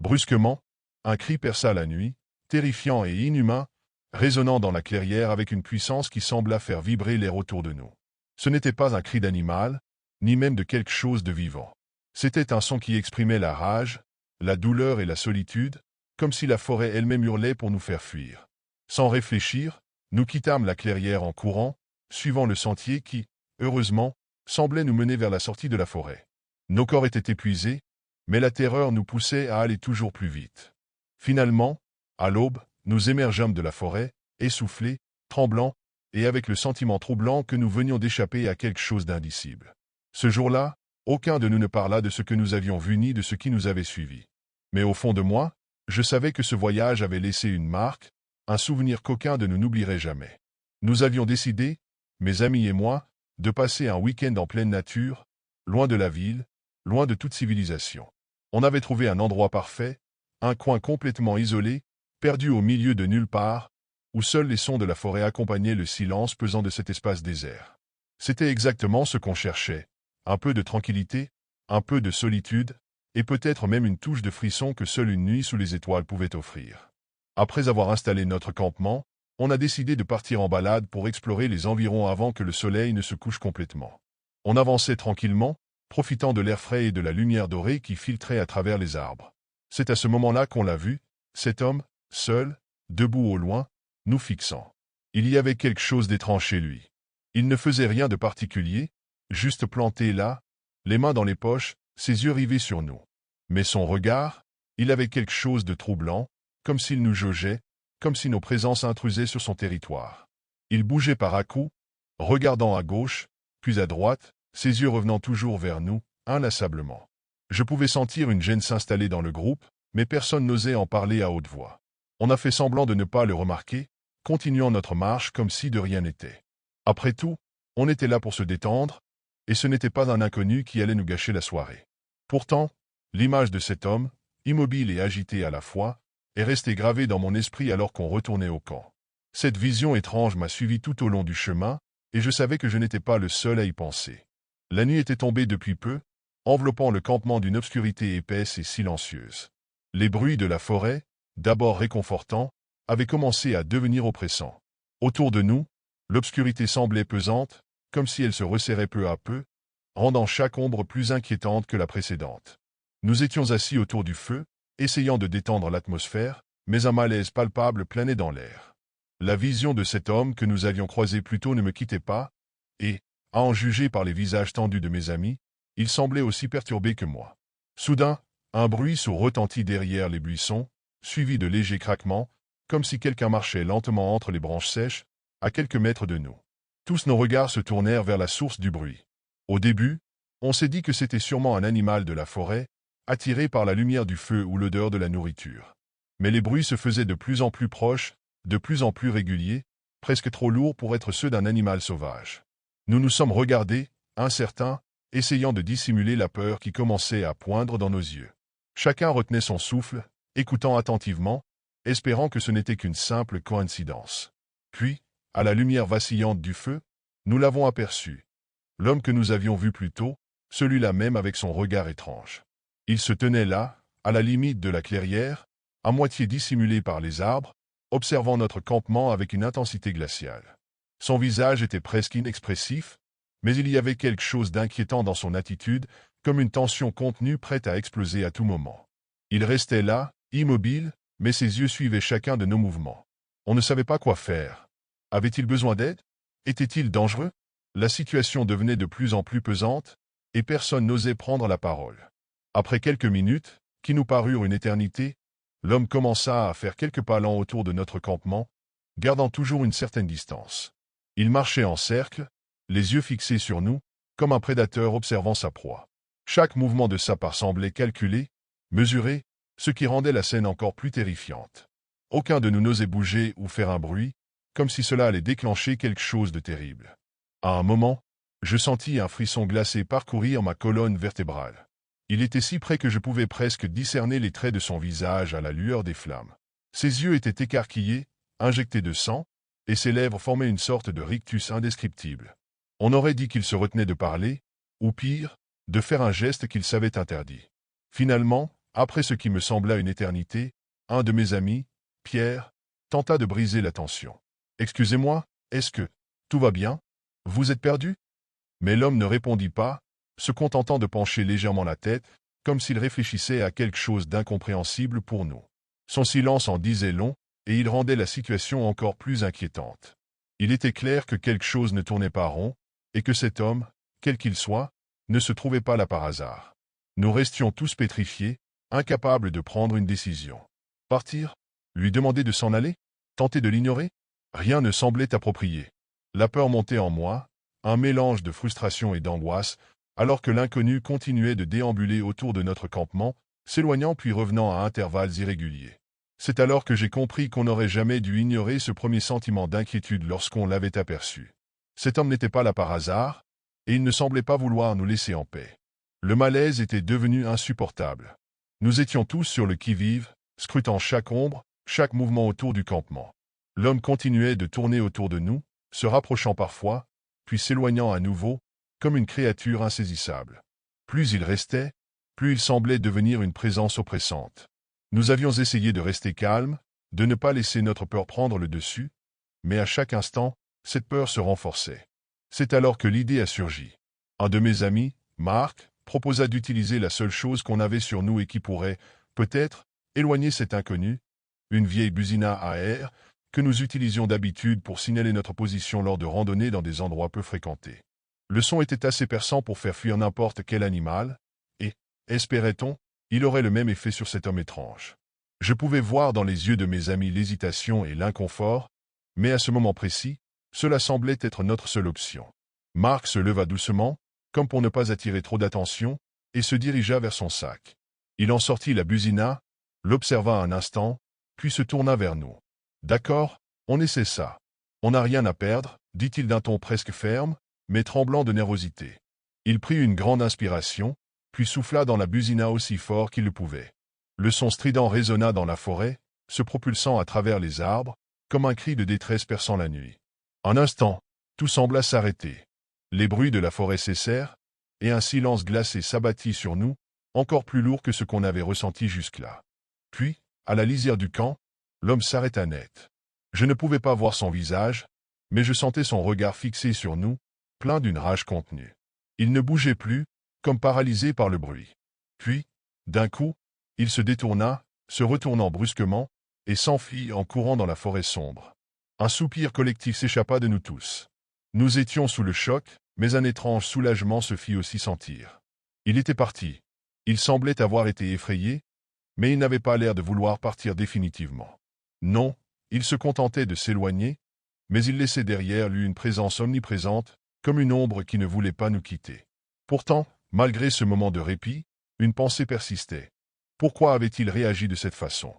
Brusquement, un cri perça la nuit, terrifiant et inhumain, résonnant dans la clairière avec une puissance qui sembla faire vibrer l'air autour de nous. Ce n'était pas un cri d'animal, ni même de quelque chose de vivant. C'était un son qui exprimait la rage, la douleur et la solitude, comme si la forêt elle-même hurlait pour nous faire fuir. Sans réfléchir, nous quittâmes la clairière en courant, suivant le sentier qui, heureusement, semblait nous mener vers la sortie de la forêt. Nos corps étaient épuisés, mais la terreur nous poussait à aller toujours plus vite. Finalement, à l'aube, nous émergeâmes de la forêt, essoufflés, tremblants, et avec le sentiment troublant que nous venions d'échapper à quelque chose d'indicible. Ce jour-là, aucun de nous ne parla de ce que nous avions vu ni de ce qui nous avait suivis. Mais au fond de moi, je savais que ce voyage avait laissé une marque, un souvenir qu'aucun de nous n'oublierait jamais. Nous avions décidé, mes amis et moi, de passer un week-end en pleine nature, loin de la ville, loin de toute civilisation. On avait trouvé un endroit parfait, un coin complètement isolé, perdu au milieu de nulle part, où seuls les sons de la forêt accompagnaient le silence pesant de cet espace désert. C'était exactement ce qu'on cherchait, un peu de tranquillité, un peu de solitude, et peut-être même une touche de frisson que seule une nuit sous les étoiles pouvait offrir. Après avoir installé notre campement, on a décidé de partir en balade pour explorer les environs avant que le soleil ne se couche complètement. On avançait tranquillement, profitant de l'air frais et de la lumière dorée qui filtrait à travers les arbres. C'est à ce moment-là qu'on l'a vu, cet homme, seul, debout au loin, nous fixant. Il y avait quelque chose d'étrange chez lui. Il ne faisait rien de particulier, juste planté là, les mains dans les poches, ses yeux rivés sur nous. Mais son regard, il avait quelque chose de troublant, comme s'il nous jaugeait, comme si nos présences intrusaient sur son territoire. Il bougeait par à-coups, regardant à gauche, puis à droite, ses yeux revenant toujours vers nous, inlassablement. Je pouvais sentir une gêne s'installer dans le groupe, mais personne n'osait en parler à haute voix. On a fait semblant de ne pas le remarquer, continuant notre marche comme si de rien n'était. Après tout, on était là pour se détendre, et ce n'était pas un inconnu qui allait nous gâcher la soirée. Pourtant, l'image de cet homme, immobile et agité à la fois, est restée gravée dans mon esprit alors qu'on retournait au camp. Cette vision étrange m'a suivi tout au long du chemin, et je savais que je n'étais pas le seul à y penser. La nuit était tombée depuis peu, enveloppant le campement d'une obscurité épaisse et silencieuse. Les bruits de la forêt, d'abord réconfortants, avaient commencé à devenir oppressants. Autour de nous, l'obscurité semblait pesante, comme si elle se resserrait peu à peu, rendant chaque ombre plus inquiétante que la précédente. Nous étions assis autour du feu, essayant de détendre l'atmosphère, mais un malaise palpable planait dans l'air. La vision de cet homme que nous avions croisé plus tôt ne me quittait pas, et, à en juger par les visages tendus de mes amis, il semblait aussi perturbé que moi. Soudain, un bruit sourd retentit derrière les buissons, suivi de légers craquements, comme si quelqu'un marchait lentement entre les branches sèches, à quelques mètres de nous. Tous nos regards se tournèrent vers la source du bruit. Au début, on s'est dit que c'était sûrement un animal de la forêt, attiré par la lumière du feu ou l'odeur de la nourriture. Mais les bruits se faisaient de plus en plus proches, de plus en plus réguliers, presque trop lourds pour être ceux d'un animal sauvage. Nous nous sommes regardés, incertains, essayant de dissimuler la peur qui commençait à poindre dans nos yeux. Chacun retenait son souffle, écoutant attentivement, espérant que ce n'était qu'une simple coïncidence. Puis, à la lumière vacillante du feu, nous l'avons aperçu. L'homme que nous avions vu plus tôt, celui-là même avec son regard étrange. Il se tenait là, à la limite de la clairière, à moitié dissimulé par les arbres, observant notre campement avec une intensité glaciale. Son visage était presque inexpressif, mais il y avait quelque chose d'inquiétant dans son attitude, comme une tension contenue prête à exploser à tout moment. Il restait là, immobile, mais ses yeux suivaient chacun de nos mouvements. On ne savait pas quoi faire. Avait-il besoin d'aide? Était-il dangereux? La situation devenait de plus en plus pesante, et personne n'osait prendre la parole. Après quelques minutes, qui nous parurent une éternité, l'homme commença à faire quelques pas lents autour de notre campement, gardant toujours une certaine distance. Il marchait en cercle, les yeux fixés sur nous, comme un prédateur observant sa proie. Chaque mouvement de sa part semblait calculé, mesuré, ce qui rendait la scène encore plus terrifiante. Aucun de nous n'osait bouger ou faire un bruit, comme si cela allait déclencher quelque chose de terrible. À un moment, je sentis un frisson glacé parcourir ma colonne vertébrale. Il était si près que je pouvais presque discerner les traits de son visage à la lueur des flammes. Ses yeux étaient écarquillés, injectés de sang, et ses lèvres formaient une sorte de rictus indescriptible. On aurait dit qu'il se retenait de parler, ou pire, de faire un geste qu'il savait interdit. Finalement, après ce qui me sembla une éternité, un de mes amis, Pierre, tenta de briser la tension. « Excusez-moi, est-ce que tout va bien? Vous êtes perdu ?» Mais l'homme ne répondit pas, se contentant de pencher légèrement la tête, comme s'il réfléchissait à quelque chose d'incompréhensible pour nous. Son silence en disait long, et il rendait la situation encore plus inquiétante. Il était clair que quelque chose ne tournait pas rond, et que cet homme, quel qu'il soit, ne se trouvait pas là par hasard. Nous restions tous pétrifiés, incapables de prendre une décision. Partir? Lui demander de s'en aller? Tenter de l'ignorer? Rien ne semblait approprié. La peur montait en moi, un mélange de frustration et d'angoisse, alors que l'inconnu continuait de déambuler autour de notre campement, s'éloignant puis revenant à intervalles irréguliers. C'est alors que j'ai compris qu'on n'aurait jamais dû ignorer ce premier sentiment d'inquiétude lorsqu'on l'avait aperçu. Cet homme n'était pas là par hasard, et il ne semblait pas vouloir nous laisser en paix. Le malaise était devenu insupportable. Nous étions tous sur le qui-vive, scrutant chaque ombre, chaque mouvement autour du campement. L'homme continuait de tourner autour de nous, se rapprochant parfois, puis s'éloignant à nouveau, comme une créature insaisissable. Plus il restait, plus il semblait devenir une présence oppressante. Nous avions essayé de rester calmes, de ne pas laisser notre peur prendre le dessus, mais à chaque instant, cette peur se renforçait. C'est alors que l'idée a surgi. Un de mes amis, Marc, proposa d'utiliser la seule chose qu'on avait sur nous et qui pourrait, peut-être, éloigner cet inconnu, une vieille buzina à air, que nous utilisions d'habitude pour signaler notre position lors de randonnées dans des endroits peu fréquentés. Le son était assez perçant pour faire fuir n'importe quel animal, et, espérait-on, il aurait le même effet sur cet homme étrange. Je pouvais voir dans les yeux de mes amis l'hésitation et l'inconfort, mais à ce moment précis, cela semblait être notre seule option. Marc se leva doucement, comme pour ne pas attirer trop d'attention, et se dirigea vers son sac. Il en sortit la buzina, l'observa un instant, puis se tourna vers nous. « D'accord, on essaie ça. On n'a rien à perdre, dit-il d'un ton presque ferme, mais tremblant de nervosité. Il prit une grande inspiration, puis souffla dans la buzina aussi fort qu'il le pouvait. Le son strident résonna dans la forêt, se propulsant à travers les arbres, comme un cri de détresse perçant la nuit. Un instant, tout sembla s'arrêter. Les bruits de la forêt cessèrent, et un silence glacé s'abattit sur nous, encore plus lourd que ce qu'on avait ressenti jusque-là. Puis, à la lisière du camp, l'homme s'arrêta net. Je ne pouvais pas voir son visage, mais je sentais son regard fixé sur nous, plein d'une rage contenue. Il ne bougeait plus, comme paralysé par le bruit. Puis, d'un coup, il se détourna, se retournant brusquement, et s'enfuit en courant dans la forêt sombre. Un soupir collectif s'échappa de nous tous. Nous étions sous le choc, mais un étrange soulagement se fit aussi sentir. Il était parti. Il semblait avoir été effrayé, mais il n'avait pas l'air de vouloir partir définitivement. Non, il se contentait de s'éloigner, mais il laissait derrière lui une présence omniprésente, comme une ombre qui ne voulait pas nous quitter. Pourtant, malgré ce moment de répit, une pensée persistait. Pourquoi avait-il réagi de cette façon?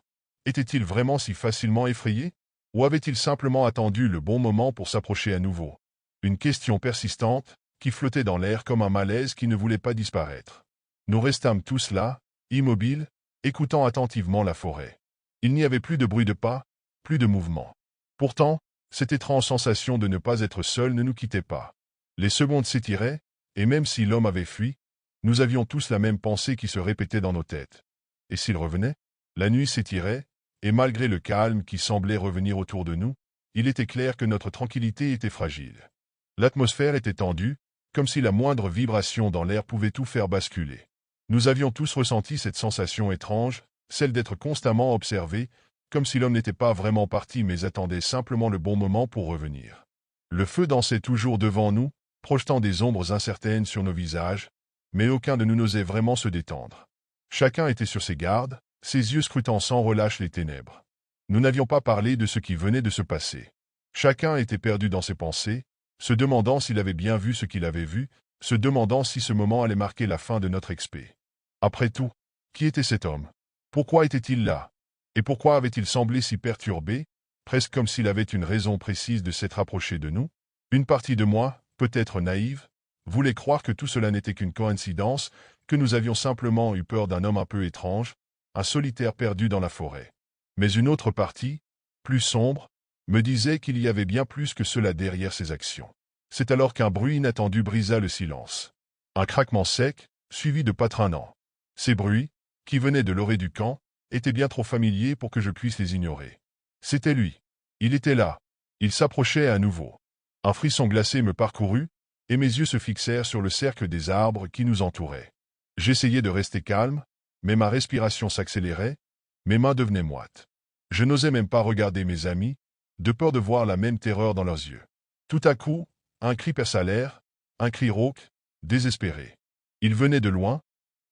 Était-il vraiment si facilement effrayé? Ou avait-il simplement attendu le bon moment pour s'approcher à nouveau? Une question persistante, qui flottait dans l'air comme un malaise qui ne voulait pas disparaître. Nous restâmes tous là, immobiles, écoutant attentivement la forêt. Il n'y avait plus de bruit de pas, plus de mouvement. Pourtant, cette étrange sensation de ne pas être seul ne nous quittait pas. Les secondes s'étiraient, et même si l'homme avait fui, nous avions tous la même pensée qui se répétait dans nos têtes. Et s'il revenait? La nuit s'étirait, et malgré le calme qui semblait revenir autour de nous, il était clair que notre tranquillité était fragile. L'atmosphère était tendue, comme si la moindre vibration dans l'air pouvait tout faire basculer. Nous avions tous ressenti cette sensation étrange, celle d'être constamment observés, comme si l'homme n'était pas vraiment parti mais attendait simplement le bon moment pour revenir. Le feu dansait toujours devant nous, projetant des ombres incertaines sur nos visages, mais aucun de nous n'osait vraiment se détendre. Chacun était sur ses gardes, ses yeux scrutant sans relâche les ténèbres. Nous n'avions pas parlé de ce qui venait de se passer. Chacun était perdu dans ses pensées, se demandant s'il avait bien vu ce qu'il avait vu, se demandant si ce moment allait marquer la fin de notre expé. Après tout, qui était cet homme? Pourquoi était-il là? Et pourquoi avait-il semblé si perturbé, presque comme s'il avait une raison précise de s'être approché de nous? Une partie de moi, peut-être naïve, voulait croire que tout cela n'était qu'une coïncidence, que nous avions simplement eu peur d'un homme un peu étrange, un solitaire perdu dans la forêt. Mais une autre partie, plus sombre, me disait qu'il y avait bien plus que cela derrière ses actions. C'est alors qu'un bruit inattendu brisa le silence. Un craquement sec, suivi de pas traînants. Ces bruits, qui venaient de l'orée du camp, étaient bien trop familiers pour que je puisse les ignorer. C'était lui. Il était là. Il s'approchait à nouveau. Un frisson glacé me parcourut, et mes yeux se fixèrent sur le cercle des arbres qui nous entouraient. J'essayais de rester calme, mais ma respiration s'accélérait, mes mains devenaient moites. Je n'osais même pas regarder mes amis, de peur de voir la même terreur dans leurs yeux. Tout à coup, un cri perça l'air, un cri rauque, désespéré. Il venait de loin,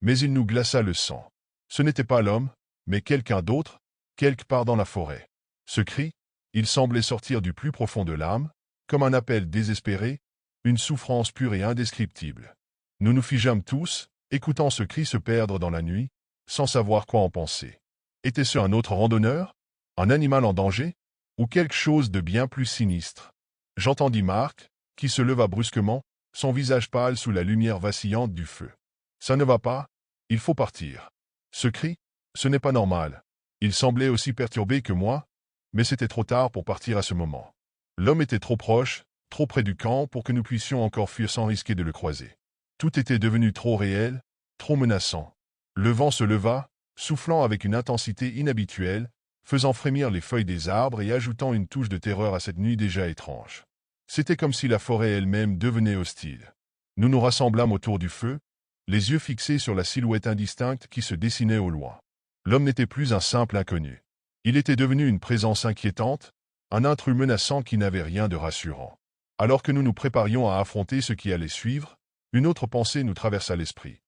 mais il nous glaça le sang. Ce n'était pas l'homme, mais quelqu'un d'autre, quelque part dans la forêt. Ce cri, il semblait sortir du plus profond de l'âme, comme un appel désespéré, une souffrance pure et indescriptible. Nous nous figeâmes tous, écoutant ce cri se perdre dans la nuit, sans savoir quoi en penser. Était-ce un autre randonneur? Un animal en danger? Ou quelque chose de bien plus sinistre? J'entendis Marc, qui se leva brusquement, son visage pâle sous la lumière vacillante du feu. « Ça ne va pas, il faut partir. » Ce cri, ce n'est pas normal. Il semblait aussi perturbé que moi, mais c'était trop tard pour partir à ce moment. L'homme était trop proche, trop près du camp pour que nous puissions encore fuir sans risquer de le croiser. Tout était devenu trop réel, trop menaçant. Le vent se leva, soufflant avec une intensité inhabituelle, faisant frémir les feuilles des arbres et ajoutant une touche de terreur à cette nuit déjà étrange. C'était comme si la forêt elle-même devenait hostile. Nous nous rassemblâmes autour du feu, les yeux fixés sur la silhouette indistincte qui se dessinait au loin. L'homme n'était plus un simple inconnu. Il était devenu une présence inquiétante, un intrus menaçant qui n'avait rien de rassurant. Alors que nous nous préparions à affronter ce qui allait suivre, une autre pensée nous traversa l'esprit.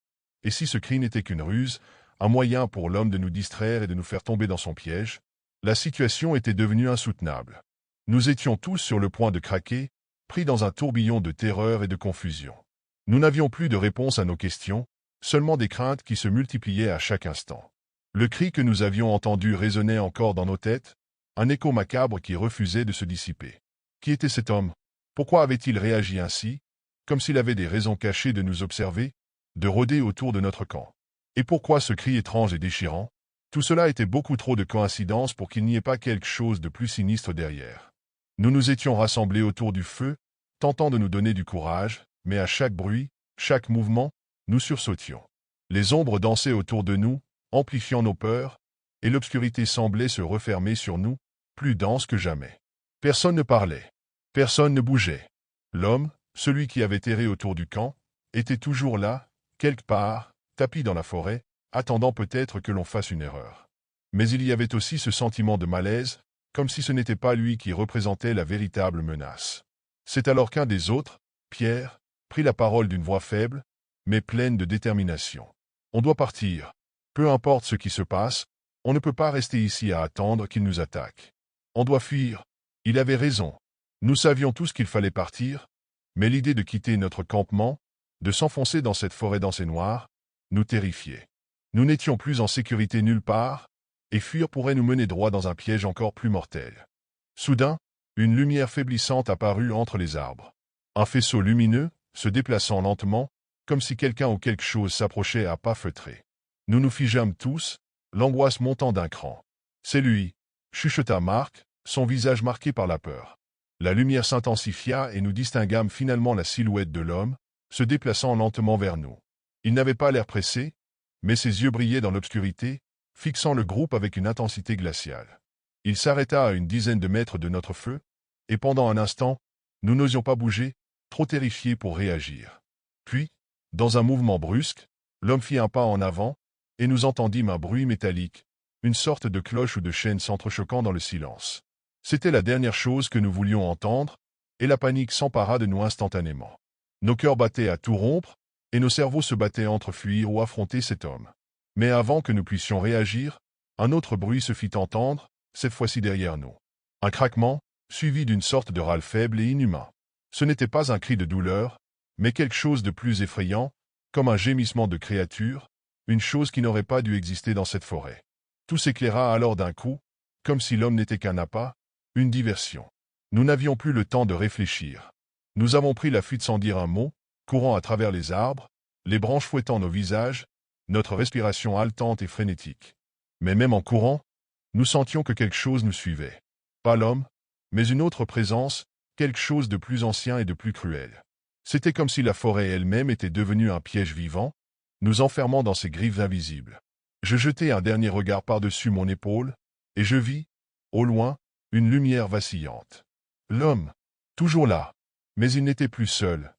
Et si ce cri n'était qu'une ruse, un moyen pour l'homme de nous distraire et de nous faire tomber dans son piège, la situation était devenue insoutenable. Nous étions tous sur le point de craquer, pris dans un tourbillon de terreur et de confusion. Nous n'avions plus de réponse à nos questions, seulement des craintes qui se multipliaient à chaque instant. Le cri que nous avions entendu résonnait encore dans nos têtes, un écho macabre qui refusait de se dissiper. Qui était cet homme? Pourquoi avait-il réagi ainsi, comme s'il avait des raisons cachées de nous observer, de rôder autour de notre camp? Et pourquoi ce cri étrange et déchirant? Tout cela était beaucoup trop de coïncidence pour qu'il n'y ait pas quelque chose de plus sinistre derrière. Nous nous étions rassemblés autour du feu, tentant de nous donner du courage, mais à chaque bruit, chaque mouvement, nous sursautions. Les ombres dansaient autour de nous, amplifiant nos peurs, et l'obscurité semblait se refermer sur nous, plus dense que jamais. Personne ne parlait. Personne ne bougeait. L'homme, celui qui avait erré autour du camp, était toujours là, quelque part, tapi dans la forêt, attendant peut-être que l'on fasse une erreur. Mais il y avait aussi ce sentiment de malaise, comme si ce n'était pas lui qui représentait la véritable menace. C'est alors qu'un des autres, Pierre, prit la parole d'une voix faible, mais pleine de détermination. « On doit partir. Peu importe ce qui se passe, on ne peut pas rester ici à attendre qu'il nous attaque. On doit fuir. » Il avait raison. Nous savions tous qu'il fallait partir, mais l'idée de quitter notre campement, de s'enfoncer dans cette forêt dense et noire, nous terrifiait. Nous n'étions plus en sécurité nulle part, et fuir pourrait nous mener droit dans un piège encore plus mortel. Soudain, une lumière faiblissante apparut entre les arbres. Un faisceau lumineux, se déplaçant lentement, comme si quelqu'un ou quelque chose s'approchait à pas feutrés. Nous nous figeâmes tous, l'angoisse montant d'un cran. « C'est lui !» chuchota Marc, son visage marqué par la peur. La lumière s'intensifia et nous distinguâmes finalement la silhouette de l'homme, se déplaçant lentement vers nous. Il n'avait pas l'air pressé, mais ses yeux brillaient dans l'obscurité, fixant le groupe avec une intensité glaciale. Il s'arrêta à une dizaine de mètres de notre feu, et pendant un instant, nous n'osions pas bouger, trop terrifiés pour réagir. Puis, dans un mouvement brusque, l'homme fit un pas en avant, et nous entendîmes un bruit métallique, une sorte de cloche ou de chaîne s'entrechoquant dans le silence. C'était la dernière chose que nous voulions entendre, et la panique s'empara de nous instantanément. Nos cœurs battaient à tout rompre, et nos cerveaux se battaient entre fuir ou affronter cet homme. Mais avant que nous puissions réagir, un autre bruit se fit entendre, cette fois-ci derrière nous. Un craquement, suivi d'une sorte de râle faible et inhumain. Ce n'était pas un cri de douleur, mais quelque chose de plus effrayant, comme un gémissement de créature, une chose qui n'aurait pas dû exister dans cette forêt. Tout s'éclaira alors d'un coup, comme si l'homme n'était qu'un appât, une diversion. Nous n'avions plus le temps de réfléchir. Nous avons pris la fuite sans dire un mot, courant à travers les arbres, les branches fouettant nos visages, notre respiration haletante et frénétique. Mais même en courant, nous sentions que quelque chose nous suivait. Pas l'homme, mais une autre présence, quelque chose de plus ancien et de plus cruel. C'était comme si la forêt elle-même était devenue un piège vivant, nous enfermant dans ses griffes invisibles. Je jetai un dernier regard par-dessus mon épaule, et je vis, au loin, une lumière vacillante. L'homme, toujours là, mais il n'était plus seul,